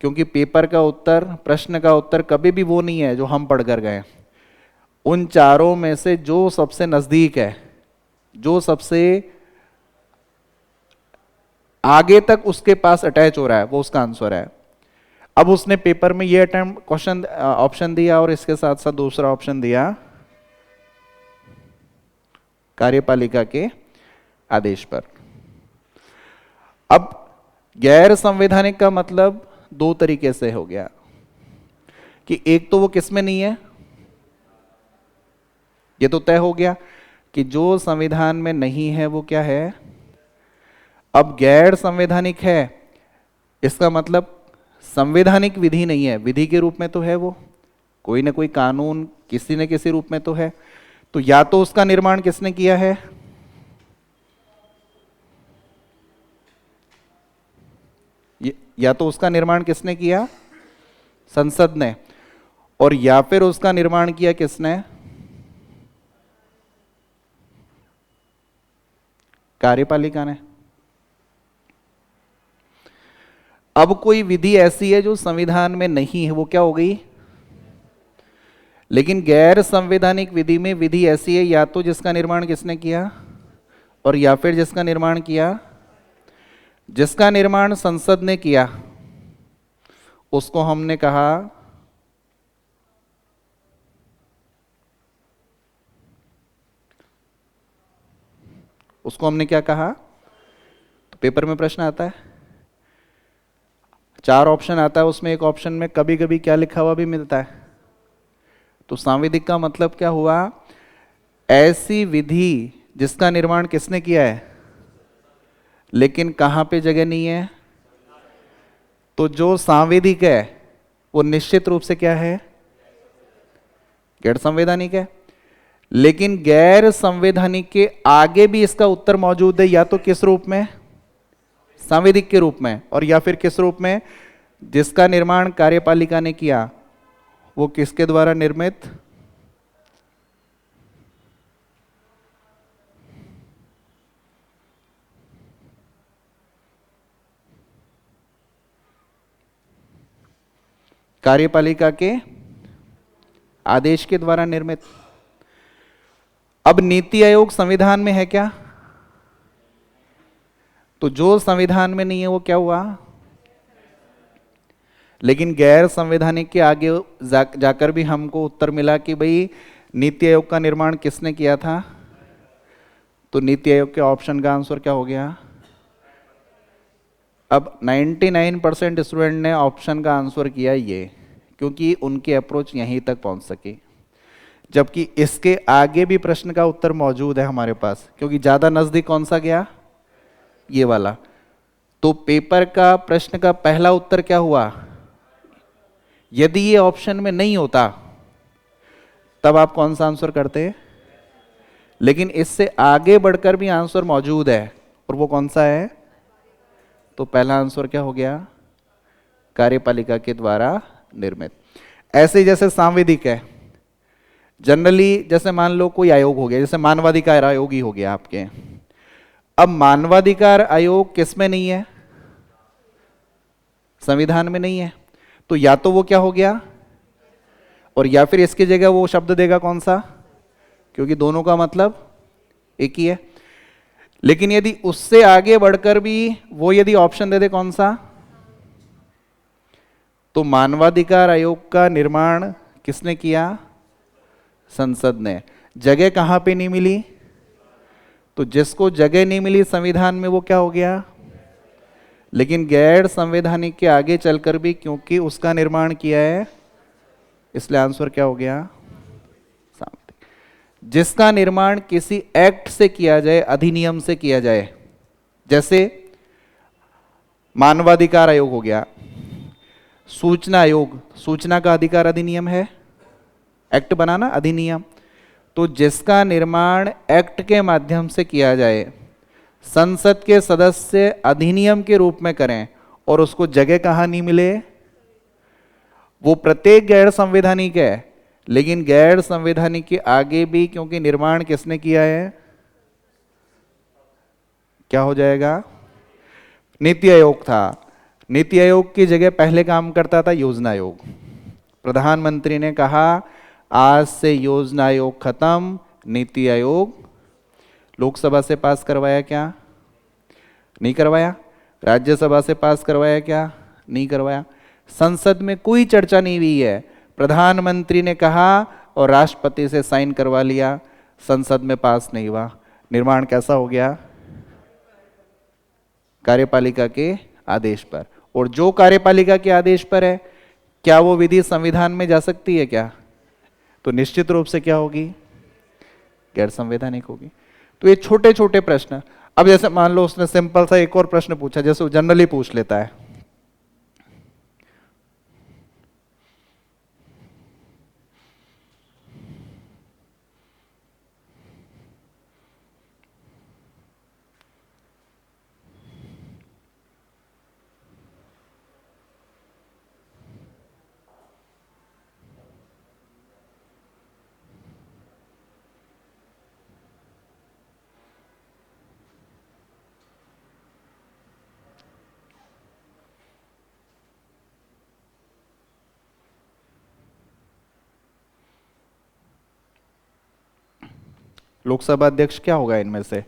क्योंकि पेपर का उत्तर, प्रश्न का उत्तर कभी भी वो नहीं है जो हम पढ़ कर गए। उन चारों में से जो सबसे नजदीक है, जो सबसे आगे तक उसके पास अटैच हो रहा है, वो उसका आंसर है। अब उसने पेपर में ये अटेम्प्ट क्वेश्चन ऑप्शन दिया और इसके साथ साथ दूसरा ऑप्शन दिया कार्यपालिका के आदेश पर। अब गैर संवैधानिक का मतलब दो तरीके से हो गया कि एक तो वो किस में नहीं है, ये तो तय हो गया कि जो संविधान में नहीं है वो क्या है। अब गैर संवैधानिक है, इसका मतलब संवैधानिक विधि नहीं है, विधि के रूप में तो है, वो कोई ना कोई कानून किसी न किसी रूप में तो है। तो या तो उसका निर्माण किसने किया है, या तो उसका निर्माण किसने किया, संसद ने, और या फिर उसका निर्माण किया किसने, कार्यपालिका ने। अब कोई विधि ऐसी है जो संविधान में नहीं है, वो क्या हो गई। लेकिन गैर संवैधानिक विधि में विधि ऐसी है या तो जिसका निर्माण किसने किया, और या फिर जिसका निर्माण किया, जिसका निर्माण संसद ने किया उसको हमने कहा क्या कहा। तो पेपर में प्रश्न आता है, चार ऑप्शन आता है, उसमें एक ऑप्शन में कभी कभी क्या लिखा हुआ भी मिलता है। तो सांविधिक का मतलब क्या हुआ, ऐसी विधि जिसका निर्माण किसने किया है लेकिन कहां पे जगह नहीं है। तो जो सांविधिक है वो निश्चित रूप से क्या है, गैर संवैधानिक है। लेकिन गैर संवैधानिक के आगे भी इसका उत्तर मौजूद है, या तो किस रूप में, सांविधिक के रूप में, और या फिर किस रूप में, जिसका निर्माण कार्यपालिका ने किया वो किसके द्वारा निर्मित, कार्यपालिका के आदेश के द्वारा निर्मित। अब नीति आयोग संविधान में है क्या, तो जो संविधान में नहीं है वो क्या हुआ, लेकिन गैर संवैधानिक के आगे जाकर भी हमको उत्तर मिला कि भाई नीति आयोग का निर्माण किसने किया था। तो नीति आयोग के ऑप्शन का आंसर क्या हो गया। अब 99% स्टूडेंट ने ऑप्शन का आंसर किया ये, क्योंकि उनकी अप्रोच यहीं तक पहुंच सकी, जबकि इसके आगे भी प्रश्न का उत्तर मौजूद है हमारे पास, क्योंकि ज्यादा नजदीक कौन सा गया, ये वाला। तो पेपर का प्रश्न का पहला उत्तर क्या हुआ, यदि ये ऑप्शन में नहीं होता तब आप कौन सा आंसर करते, लेकिन इससे आगे बढ़कर भी आंसर मौजूद है, और वो कौन सा है। तो पहला आंसर क्या हो गया, कार्यपालिका के द्वारा निर्मित। ऐसे ही जैसे सांविधिक है, जनरली जैसे मान लो कोई आयोग हो गया, जैसे मानवाधिकार आयोग ही हो गया आपके। अब मानवाधिकार आयोग किस में नहीं है, संविधान में नहीं है। तो या तो वो क्या हो गया, और या फिर इसकी जगह वो शब्द देगा कौन सा, क्योंकि दोनों का मतलब एक ही है। लेकिन यदि उससे आगे बढ़कर भी वो यदि ऑप्शन दे दे कौन सा, तो मानवाधिकार आयोग का निर्माण किसने किया? संसद ने। जगह कहां पे नहीं मिली? तो जिसको जगह नहीं मिली संविधान में वो क्या हो गया? लेकिन गैर संवैधानिक के आगे चलकर भी क्योंकि उसका निर्माण किया है, इसलिए आंसर क्या हो गया? सामंतिक। जिसका निर्माण किसी एक्ट से किया जाए, अधिनियम से किया जाए, जैसे मानवाधिकार आयोग हो गया, सूचना आयोग, सूचना का अधिकार अधिनियम है, एक्ट बना ना, अधिनियम। तो जिसका निर्माण एक्ट के माध्यम से किया जाए, संसद के सदस्य अधिनियम के रूप में करें और उसको जगह कहां नहीं मिले, वो प्रत्येक गैर संवैधानिक है। लेकिन गैर संवैधानिक के आगे भी क्योंकि निर्माण किसने किया है, क्या हो जाएगा? नीति आयोग था। नीति आयोग की जगह पहले काम करता था योजना आयोग। प्रधानमंत्री ने कहा आज से योजना आयोग खत्म, नीति आयोग। लोकसभा से पास करवाया क्या? नहीं करवाया। राज्यसभा से पास करवाया क्या? नहीं करवाया। संसद में कोई चर्चा नहीं हुई है, प्रधानमंत्री ने कहा और राष्ट्रपति से साइन करवा लिया, संसद में पास नहीं हुआ। निर्माण कैसा हो गया? कार्यपालिका के आदेश पर। और जो कार्यपालिका के आदेश पर है, क्या वो विधि संविधान में जा सकती है क्या? तो निश्चित रूप से क्या होगी? गैर संवैधानिक होगी। तो ये छोटे छोटे प्रश्न। अब जैसे मान लो उसने सिंपल सा एक और प्रश्न पूछा, जैसे वो जनरली पूछ लेता है, लोकसभा अध्यक्ष क्या होगा इनमें से?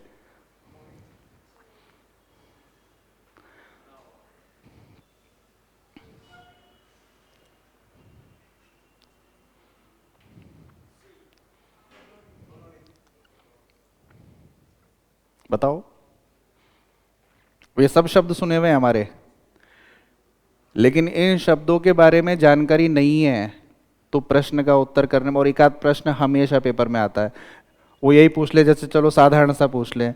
बताओ। ये सब शब्द सुने हुए हैं हमारे, लेकिन इन शब्दों के बारे में जानकारी नहीं है, तो प्रश्न का उत्तर करने में, और एक आध प्रश्न हमेशा पेपर में आता है, वो यही पूछ ले, जैसे चलो साधारण सा पूछ ले,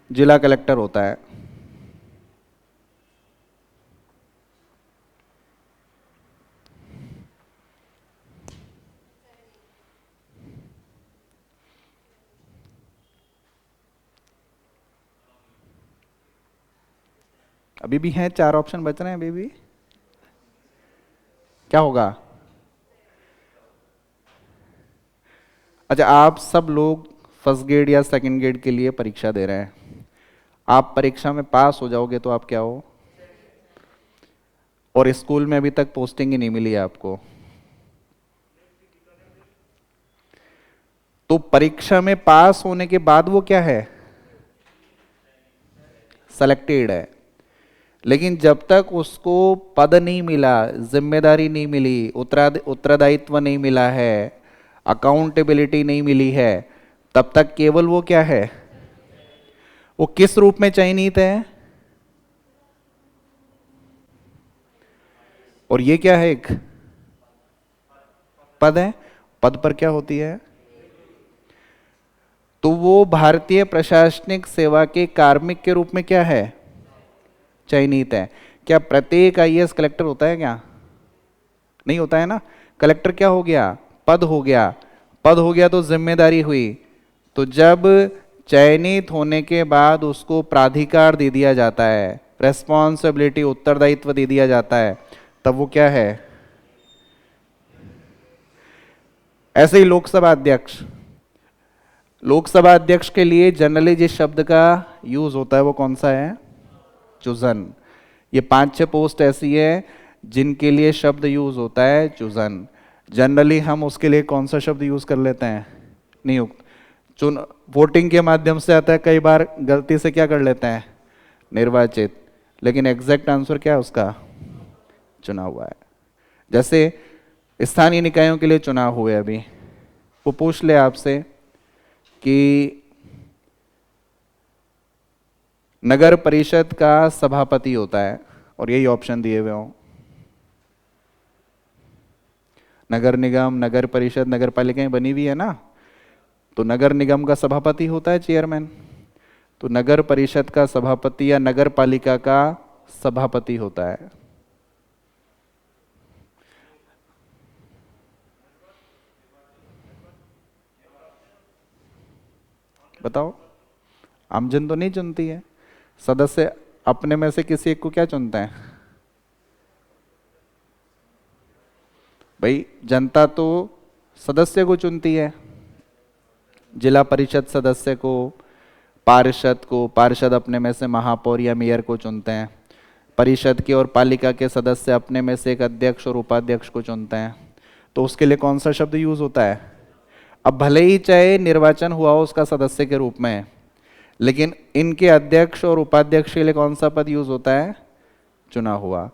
जिला कलेक्टर होता है, अभी भी हैं 4 ऑप्शन बच रहे हैं, अभी भी क्या होगा? अच्छा, आप सब लोग फर्स्ट ग्रेड या सेकंड ग्रेड के लिए परीक्षा दे रहे हैं, आप परीक्षा में पास हो जाओगे तो आप क्या हो? और स्कूल में अभी तक पोस्टिंग ही नहीं मिली है आपको, तो परीक्षा में पास होने के बाद वो क्या है? सेलेक्टेड है। लेकिन जब तक उसको पद नहीं मिला, जिम्मेदारी नहीं मिली, उत्तरदायित्व नहीं मिला है, अकाउंटेबिलिटी नहीं मिली है, तब तक केवल वो क्या है? वो किस रूप में चयनित है? और ये क्या है? एक पद है। पद पर क्या होती है? तो वो भारतीय प्रशासनिक सेवा के कार्मिक के रूप में क्या है? चयनित है। क्या प्रत्येक आईएएस कलेक्टर होता है क्या? नहीं होता है ना। कलेक्टर क्या हो गया? पद हो गया। पद हो गया तो जिम्मेदारी हुई। तो जब चयनित होने के बाद उसको प्राधिकार दे दिया जाता है, रेस्पॉन्सिबिलिटी, उत्तरदायित्व दे दिया जाता है, तब वो क्या है? ऐसे ही लोकसभा अध्यक्ष, लोकसभा अध्यक्ष के लिए जनरली जिस शब्द का यूज होता है वो कौन सा है? चुजन। ये 5-6 पोस्ट ऐसी है जिनके लिए शब्द यूज होता है चुजन। जनरली हम उसके लिए कौन सा शब्द यूज कर लेते हैं? नियुक्त। चुन वोटिंग के माध्यम से आता है, कई बार गलती से क्या कर लेते हैं? निर्वाचित। लेकिन एग्जैक्ट आंसर क्या है उसका? चुना हुआ है। जैसे स्थानीय निकायों के लिए चुनाव हुए अभी, वो पूछ ले आपसे कि नगर परिषद का सभापति होता है, और यही ऑप्शन दिए हुए हों, नगर निगम, नगर परिषद, नगर पालिकाएं बनी हुई है ना, तो नगर निगम का सभापति होता है चेयरमैन, तो नगर परिषद का सभापति या नगर पालिका का सभापति होता है। बताओ, आमजन तो नहीं चुनती है, सदस्य अपने में से किसी एक को क्या चुनता है भाई? जनता तो सदस्य को चुनती है, जिला परिषद सदस्य को, पार्षद को, पार्षद अपने में से महापौर या मेयर को चुनते हैं, परिषद के और पालिका के सदस्य अपने में से एक अध्यक्ष और उपाध्यक्ष को चुनते हैं। तो उसके लिए कौन सा शब्द यूज होता है? अब भले ही चाहे निर्वाचन हुआ हो उसका सदस्य के रूप में, लेकिन इनके अध्यक्ष और उपाध्यक्ष के लिए कौन सा पद यूज होता है? चुना हुआ।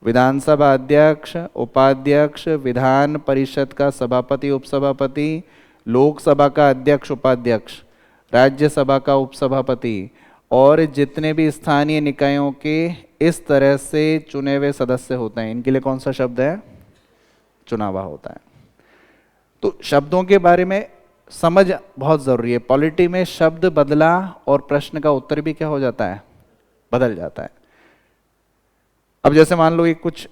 विधानसभा अध्यक्ष, उपाध्यक्ष, विधान परिषद का सभापति, उपसभापति, लोकसभा का अध्यक्ष, उपाध्यक्ष, राज्यसभा का उपसभापति, और जितने भी स्थानीय निकायों के इस तरह से चुने हुए सदस्य होते हैं, इनके लिए कौन सा शब्द है? चुना हुआ होता है। तो शब्दों के बारे में समझ बहुत जरूरी है। पॉलिटी में शब्द बदला और प्रश्न का उत्तर भी क्या हो जाता है? बदल जाता है। अब जैसे मान लो एक कुछ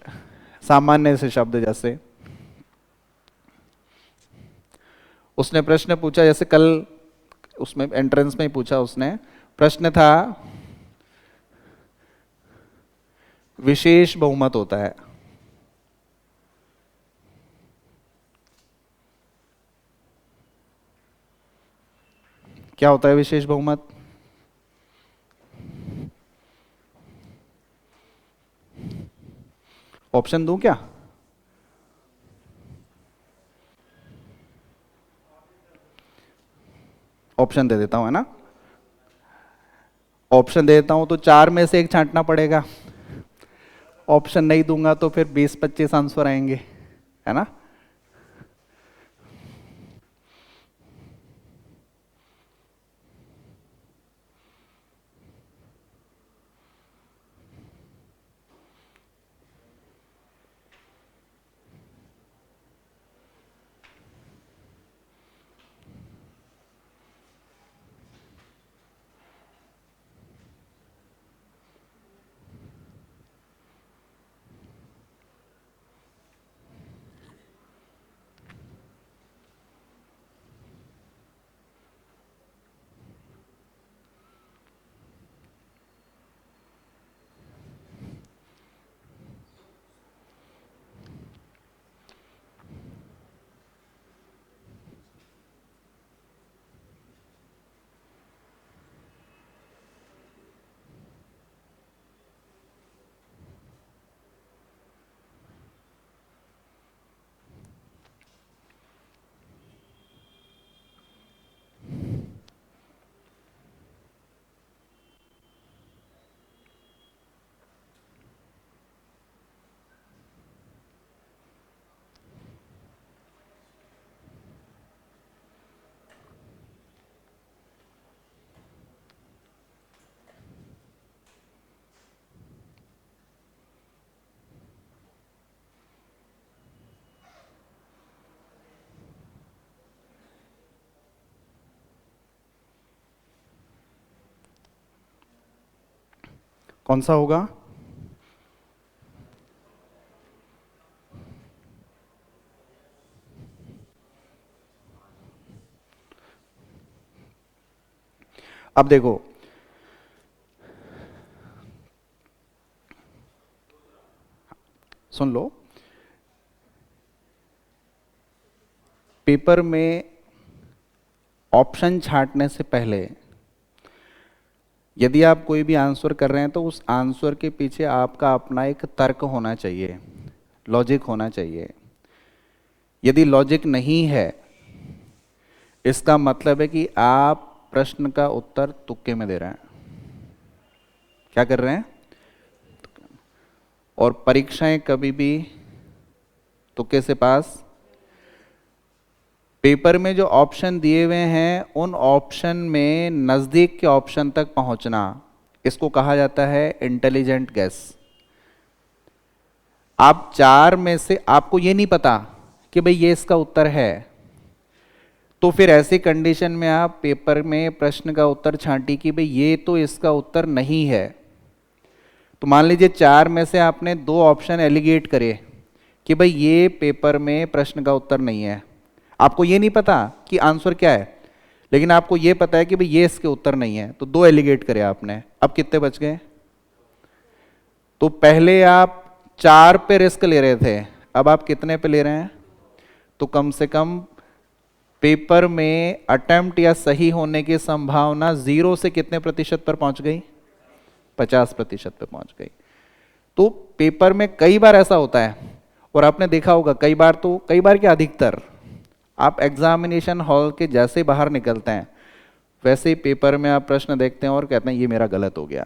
सामान्य से शब्द, जैसे उसने प्रश्न पूछा, जैसे कल उसमें एंट्रेंस में ही पूछा उसने, प्रश्न था विशेष बहुमत होता है। क्या होता है विशेष बहुमत? ऑप्शन दूं क्या? ऑप्शन दे देता हूं, है ना? ऑप्शन दे देता हूं तो 4 में से एक छांटना पड़ेगा। ऑप्शन नहीं दूंगा तो फिर 20-25 आंसर आएंगे, है ना? कौन सा होगा? अब देखो, सुन लो, पेपर में ऑप्शन छांटने से पहले यदि आप कोई भी आंसर कर रहे हैं तो उस आंसर के पीछे आपका अपना एक तर्क होना चाहिए, लॉजिक होना चाहिए। यदि लॉजिक नहीं है, इसका मतलब है कि आप प्रश्न का उत्तर तुक्के में दे रहे हैं। क्या कर रहे हैं? और परीक्षाएं कभी भी तुक्के से पास। पेपर में जो ऑप्शन दिए हुए हैं उन ऑप्शन में नजदीक के ऑप्शन तक पहुंचना, इसको कहा जाता है इंटेलिजेंट गेस। आप चार में से आपको ये नहीं पता कि भाई ये इसका उत्तर है, तो फिर ऐसी कंडीशन में आप पेपर में प्रश्न का उत्तर छांटी कि भाई ये तो इसका उत्तर नहीं है। तो मान लीजिए चार में से आपने दो ऑप्शन एलिगेट करे कि भाई ये पेपर में प्रश्न का उत्तर नहीं है, आपको ये नहीं पता कि आंसर क्या है, लेकिन आपको ये पता है कि भाई ये इसके उत्तर नहीं है, तो दो एलिगेट करे आपने। अब कितने बच गए? तो पहले आप चार पे रिस्क ले रहे थे, अब आप कितने पे ले रहे हैं? तो कम से कम पेपर में अटेम्प्ट या सही होने की संभावना 0 से कितने प्रतिशत पर पहुंच गई? 50% पे पहुंच गई। तो पेपर में कई बार ऐसा होता है, और आपने देखा होगा कई बार, तो कई बार क्या अधिकतर, आप एग्जामिनेशन हॉल के जैसे बाहर निकलते हैं वैसे ही पेपर में आप प्रश्न देखते हैं और कहते हैं ये मेरा गलत हो गया,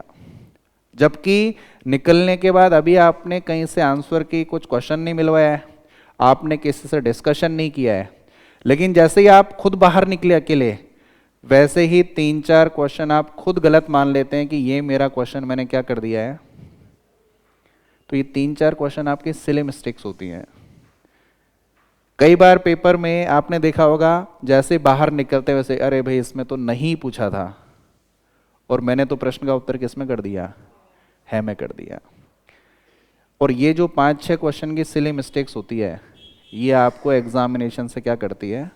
जबकि निकलने के बाद अभी आपने कहीं से आंसर की कुछ क्वेश्चन नहीं मिलवाया है, आपने किसी से डिस्कशन नहीं किया है, लेकिन जैसे ही आप खुद बाहर निकले अकेले, वैसे ही 3-4 क्वेश्चन आप खुद गलत मान लेते हैं कि ये मेरा क्वेश्चन मैंने क्या कर दिया है। तो ये 3-4 क्वेश्चन आपकी सिली मिस्टेक्स होती हैं। कई बार पेपर में आपने देखा होगा जैसे बाहर निकलते वैसे, अरे भाई इसमें तो नहीं पूछा था और मैंने तो प्रश्न का उत्तर किसमें कर दिया है, में कर दिया। और ये जो 5-6 क्वेश्चन की सिली मिस्टेक्स होती है, ये आपको एग्जामिनेशन से क्या करती है।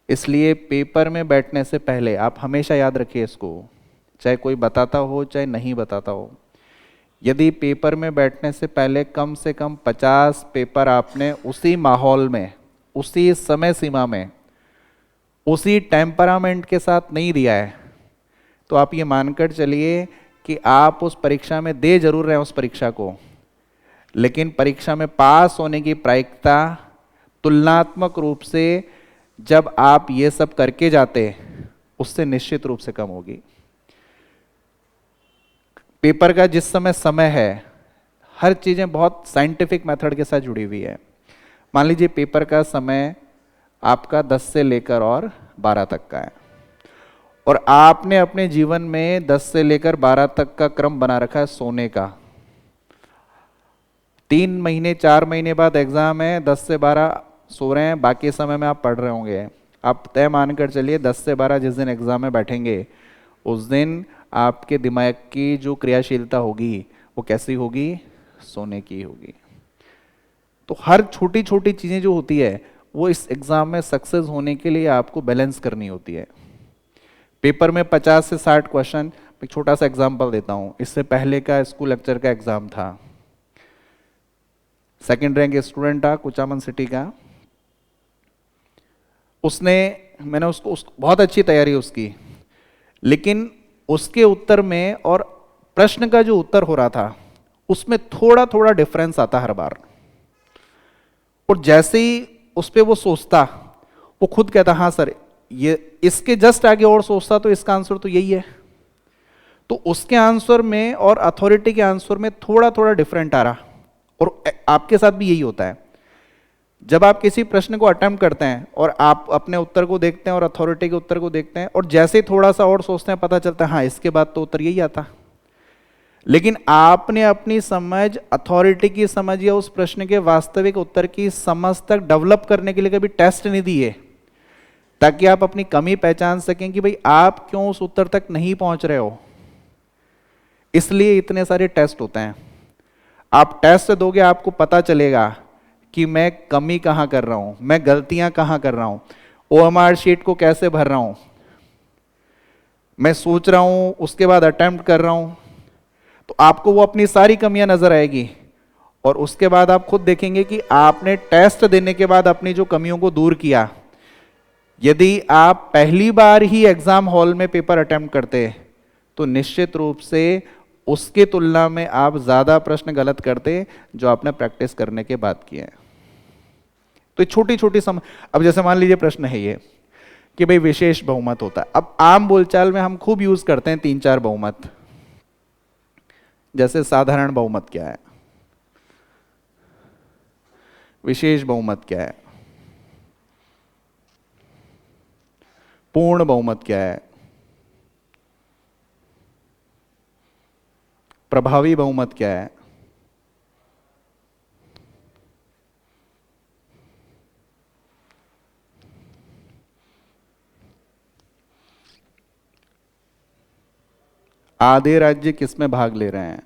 इसलिए पेपर में बैठने से पहले आप हमेशा याद रखिए इसको, चाहे कोई बताता हो चाहे नहीं बताता हो, यदि पेपर में बैठने से पहले कम से कम 50 पेपर आपने उसी माहौल में, उसी समय सीमा में, उसी टेम्परामेंट के साथ नहीं दिया है, तो आप ये मानकर चलिए कि आप उस परीक्षा में दे जरूर रहे हैं उस परीक्षा को, लेकिन परीक्षा में पास होने की प्रायिकता तुलनात्मक रूप से जब आप ये सब करके जाते उससे निश्चित रूप से कम होगी। पेपर का जिस समय है, हर चीजें बहुत साइंटिफिक मेथड के साथ जुड़ी हुई है। मान लीजिए पेपर का समय आपका 10 से लेकर और 12 तक का है, और आपने अपने जीवन में 10 से लेकर 12 तक का क्रम बना रखा है सोने का। 3 महीने 4 महीने बाद एग्जाम है, 10 से 12 सो रहे हैं, बाकी समय में आप पढ़ रहे होंगे। आप तय मानकर चलिए 10 से 12 जिस दिन एग्जाम में बैठेंगे उस दिन आपके दिमाग की जो क्रियाशीलता होगी वो कैसी होगी? सोने की होगी। तो हर छोटी छोटी चीजें जो होती है वो इस एग्जाम में सक्सेस होने के लिए आपको बैलेंस करनी होती है। पेपर में 50 से 60 क्वेश्चन, एक छोटा सा एग्जांपल देता हूं। इससे पहले का स्कूल लेक्चर का एग्जाम था, सेकंड रैंक स्टूडेंट था कुचामन सिटी का। मैंने उसको बहुत अच्छी तैयारी उसकी, लेकिन उसके उत्तर में और प्रश्न का जो उत्तर हो रहा था उसमें थोड़ा थोड़ा डिफरेंस आता हर बार। और जैसे ही उस पर वो सोचता, वो खुद कहता हाँ सर ये इसके जस्ट आगे और सोचता तो इसका आंसर तो यही है। तो उसके आंसर में और अथॉरिटी के आंसर में थोड़ा थोड़ा डिफरेंट आ रहा। और आपके साथ भी यही होता है, जब आप किसी प्रश्न को अटेम्प्ट करते हैं और आप अपने उत्तर को देखते हैं और अथॉरिटी के उत्तर को देखते हैं, और जैसे ही थोड़ा सा और सोचते हैं पता चलता है हाँ इसके बाद तो उत्तर यही आता। लेकिन आपने अपनी समझ, अथॉरिटी की समझ या उस प्रश्न के वास्तविक उत्तर की समझ तक डेवलप करने के लिए कभी टेस्ट नहीं दिए, ताकि आप अपनी कमी पहचान सकें कि भाई आप क्यों उस उत्तर तक नहीं पहुंच रहे हो। इसलिए इतने सारे टेस्ट होते हैं। आप टेस्ट दोगे आपको पता चलेगा कि मैं कमी कहां कर रहा हूं, मैं गलतियां कहां कर रहा हूं, ओएमआर शीट को कैसे भर रहा हूं, मैं सोच रहा हूं उसके बाद अटेम्प्ट कर रहा हूं। तो आपको वो अपनी सारी कमियां नजर आएगी, और उसके बाद आप खुद देखेंगे कि आपने टेस्ट देने के बाद अपनी जो कमियों को दूर किया। यदि आप पहली बार ही एग्जाम हॉल में पेपर अटेम्प्ट करते तो निश्चित रूप से उसके तुलना में आप ज्यादा प्रश्न गलत करते जो आपने प्रैक्टिस करने के बाद किए हैं। तो छोटी छोटी अब जैसे मान लीजिए प्रश्न है ये कि भाई विशेष बहुमत होता है। अब आम बोलचाल में हम खूब यूज करते हैं 3-4 बहुमत। जैसे साधारण बहुमत क्या है? विशेष बहुमत क्या है? पूर्ण बहुमत क्या है? प्रभावी बहुमत क्या है? आधे राज्य किसमें भाग ले रहे हैं?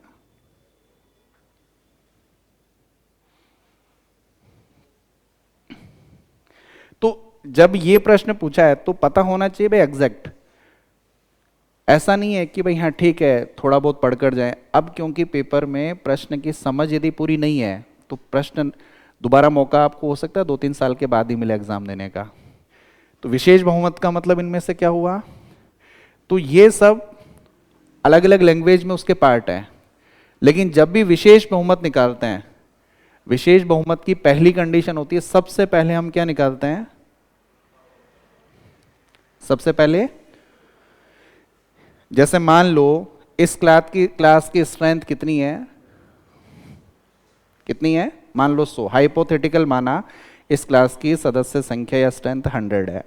तो जब ये प्रश्न पूछा है तो पता होना चाहिए भाई एग्जैक्ट। ऐसा नहीं है कि भाई हाँ ठीक है थोड़ा बहुत पढ़कर जाए। अब क्योंकि पेपर में प्रश्न की समझ यदि पूरी नहीं है तो प्रश्न दोबारा मौका आपको हो सकता है 2-3 साल के बाद ही मिले एग्जाम देने का। तो विशेष बहुमत का मतलब इनमें से क्या हुआ? तो ये सब अलग अलग लैंग्वेज में उसके पार्ट हैं। लेकिन जब भी विशेष बहुमत निकालते हैं, विशेष बहुमत की पहली कंडीशन होती है, सबसे पहले हम क्या निकालते हैं? सबसे पहले जैसे मान लो इस क्लास की स्ट्रेंथ कितनी है? कितनी है? मान लो 100। हाइपोथेटिकल माना इस क्लास की सदस्य संख्या या स्ट्रेंथ 100 है।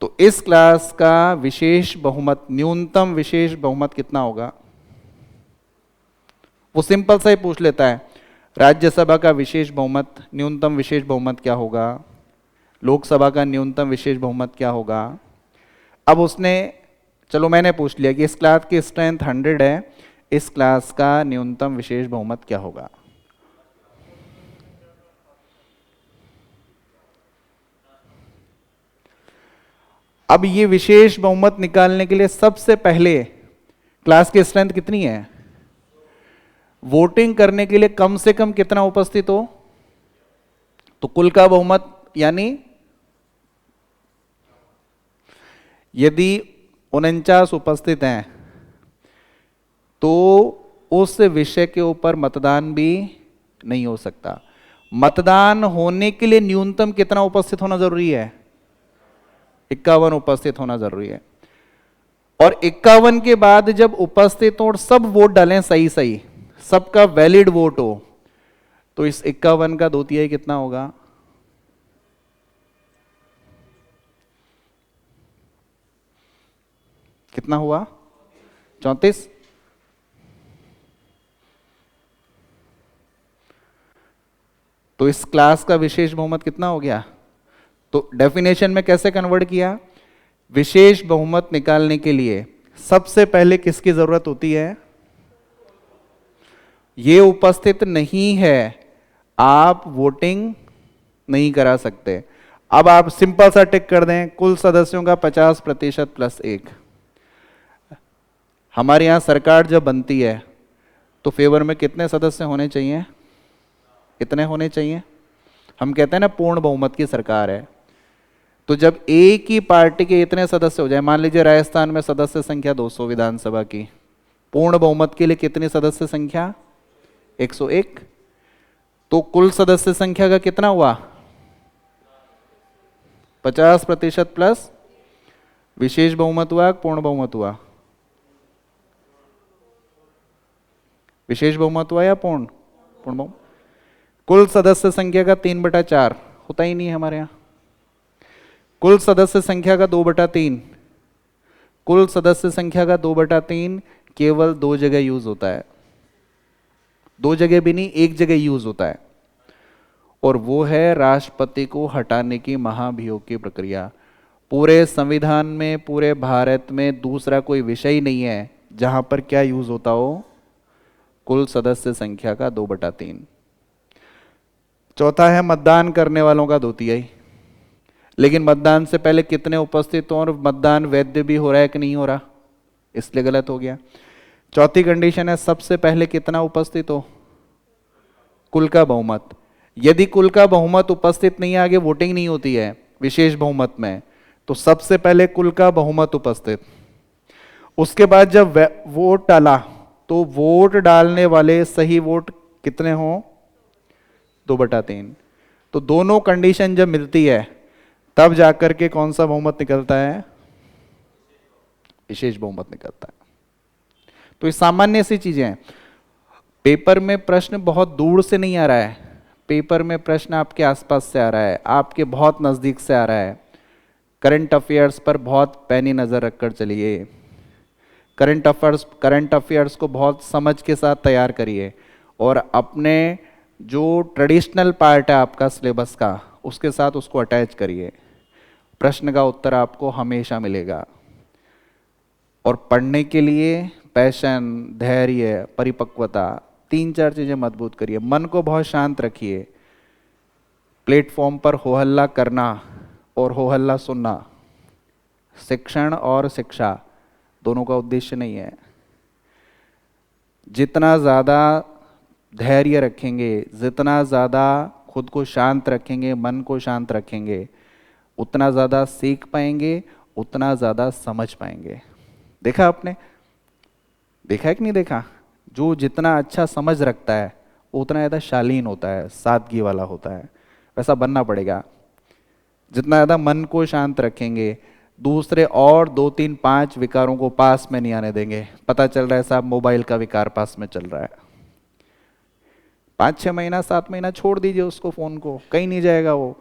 तो इस क्लास का विशेष बहुमत, न्यूनतम विशेष बहुमत कितना होगा? वो सिंपल सा ही पूछ लेता है, राज्यसभा का विशेष बहुमत, न्यूनतम विशेष बहुमत क्या होगा? लोकसभा का न्यूनतम विशेष बहुमत क्या होगा? अब उसने, चलो मैंने पूछ लिया कि इस क्लास की स्ट्रेंथ 100 है, इस क्लास का न्यूनतम विशेष बहुमत क्या होगा? अब ये विशेष बहुमत निकालने के लिए सबसे पहले क्लास की स्ट्रेंथ कितनी है? वोटिंग करने के लिए कम से कम कितना उपस्थित हो? तो कुल का बहुमत, यानी यदि 49 उपस्थित हैं तो उस विषय के ऊपर मतदान भी नहीं हो सकता। मतदान होने के लिए न्यूनतम कितना उपस्थित होना जरूरी है? 51 उपस्थित होना जरूरी है। और 51 के बाद जब उपस्थित हो और सब वोट डालें सही सही, सबका वैलिड वोट हो, तो इस 51 का 2/3 कितना होगा? कितना हुआ? 34। तो इस क्लास का विशेष बहुमत कितना हो गया? तो डेफिनेशन में कैसे कन्वर्ट किया? विशेष बहुमत निकालने के लिए सबसे पहले किसकी जरूरत होती है? ये उपस्थित नहीं है, आप वोटिंग नहीं करा सकते। अब आप सिंपल सा टिक कर दें, कुल सदस्यों का 50% प्लस 1। हमारे यहां सरकार जब बनती है तो फेवर में कितने सदस्य होने चाहिए? कितने होने चाहिए? हम कहते हैं ना पूर्ण बहुमत की सरकार है। तो जब एक ही पार्टी के इतने सदस्य हो जाए, मान लीजिए राजस्थान में सदस्य संख्या 200 विधानसभा की, पूर्ण बहुमत के लिए कितनी सदस्य संख्या? 101। तो कुल सदस्य संख्या का कितना हुआ? 50% प्लस विशेष बहुमत हुआ, पूर्ण बहुमत हुआ? विशेष बहुमत हुआ या पूर्ण? पूर्ण बहुमत। कुल सदस्य संख्या का 3/4 होता ही नहीं है हमारे यहां। कुल सदस्य संख्या का 2/3, कुल सदस्य संख्या का 2/3 केवल 2 जगह यूज होता है। 2 जगह भी नहीं, 1 जगह यूज होता है, और वो है राष्ट्रपति को हटाने की महाभियोग की प्रक्रिया। पूरे संविधान में, पूरे भारत में दूसरा कोई विषय ही नहीं है जहां पर क्या यूज होता हो? कुल सदस्य संख्या का 2/3। चौथा है मतदान करने वालों का 2/3। लेकिन मतदान से पहले कितने उपस्थित हो, और मतदान वैध भी हो रहा है कि नहीं हो रहा, इसलिए गलत हो गया। चौथी कंडीशन है सबसे पहले कितना उपस्थित हो? कुल का बहुमत। यदि कुल का बहुमत उपस्थित नहीं है, आगे वोटिंग नहीं होती है विशेष बहुमत में, तो सबसे पहले कुल का बहुमत उपस्थित। उसके बाद जब वोट डाला तो वोट डालने वाले सही वोट कितने हों? 2/3। तो दोनों कंडीशन जब मिलती है तब जाकर के कौन सा बहुमत निकलता है? विशेष बहुमत निकलता है। तो ये सामान्य सी चीजें हैं। पेपर में प्रश्न बहुत दूर से नहीं आ रहा है, पेपर में प्रश्न आपके आसपास से आ रहा है, आपके बहुत नज़दीक से आ रहा है। करंट अफेयर्स पर बहुत पैनी नज़र रखकर चलिए। करंट अफेयर्स को बहुत समझ के साथ तैयार करिए और अपने जो ट्रेडिशनल पार्ट है आपका सिलेबस का, उसके साथ उसको अटैच करिए। प्रश्न का उत्तर आपको हमेशा मिलेगा। और पढ़ने के लिए पैशन, धैर्य, परिपक्वता, 3-4 चीज़ें मजबूत करिए। मन को बहुत शांत रखिए। प्लेटफॉर्म पर हो हल्ला करना और हो हल्ला सुनना, शिक्षण और शिक्षा दोनों का उद्देश्य नहीं है। जितना ज़्यादा धैर्य रखेंगे, जितना ज़्यादा खुद को शांत रखेंगे, मन को शांत रखेंगे, उतना ज़्यादा सीख पाएंगे, उतना ज़्यादा समझ पाएंगे। देखा आपने? देखा है कि नहीं देखा? जो जितना अच्छा समझ रखता है वो उतना ज़्यादा शालीन होता है, सादगी वाला होता है। वैसा बनना पड़ेगा। जितना ज़्यादा मन को शांत रखेंगे, दूसरे और 2-3-5 विकारों को पास में नहीं आने देंगे। पता चल रहा है साहब मोबाइल का विकार पास में चल रहा है, 5-6 महीना 7 महीना छोड़ दीजिए उसको, फ़ोन को, कहीं नहीं जाएगा वो।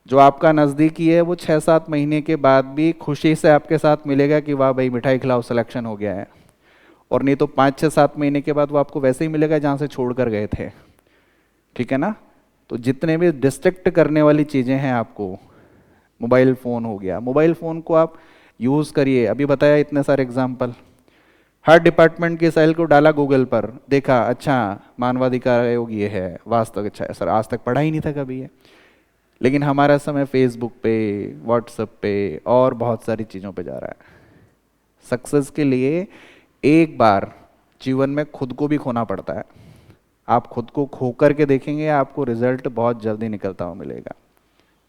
जो आपका नज़दीकी है वो 6-7 महीने के बाद भी खुशी से आपके साथ मिलेगा कि वाह भाई मिठाई खिलाओ, सिलेक्शन हो गया है। और नहीं तो 5-6-7 महीने के बाद वो आपको वैसे ही मिलेगा जहाँ से छोड़ कर गए थे। ठीक है ना? तो जितने भी डिस्ट्रैक्ट करने वाली चीज़ें हैं आपको, मोबाइल फ़ोन हो गया, मोबाइल फ़ोन को आप यूज़ करिए। अभी बताया इतने सारे एग्जाम्पल। हर डिपार्टमेंट के सेल को डाला गूगल पर, देखा अच्छा मानवाधिकार आयोग ये है, वास्तव अच्छा है सर, आज तक पढ़ा ही नहीं था कभी ये। लेकिन हमारा समय फेसबुक पे, व्हाट्सएप पे और बहुत सारी चीज़ों पे जा रहा है। सक्सेस के लिए एक बार जीवन में खुद को भी खोना पड़ता है। आप खुद को खो करके देखेंगे, आपको रिजल्ट बहुत जल्दी निकलता हुआ मिलेगा।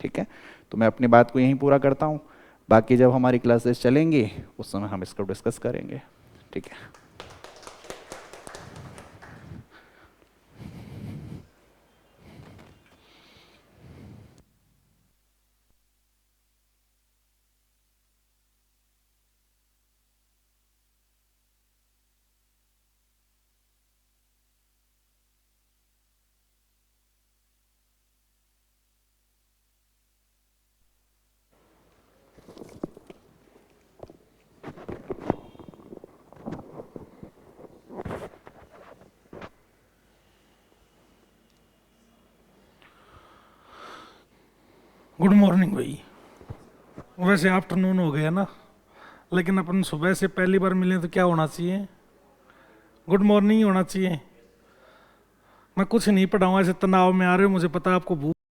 ठीक है? तो मैं अपनी बात को यहीं पूरा करता हूँ। बाकी जब हमारी क्लासेस चलेंगी उस समय हम इसको डिस्कस करेंगे। ठीक है? गुड मॉर्निंग भाई। वैसे आफ्टरनून हो गया ना, लेकिन अपन सुबह से पहली बार मिले तो क्या होना चाहिए? गुड मॉर्निंग ही होना चाहिए। मैं कुछ नहीं पढ़ाऊँ, ऐसे तनाव में आ रहे हो, मुझे पता है आपको भूख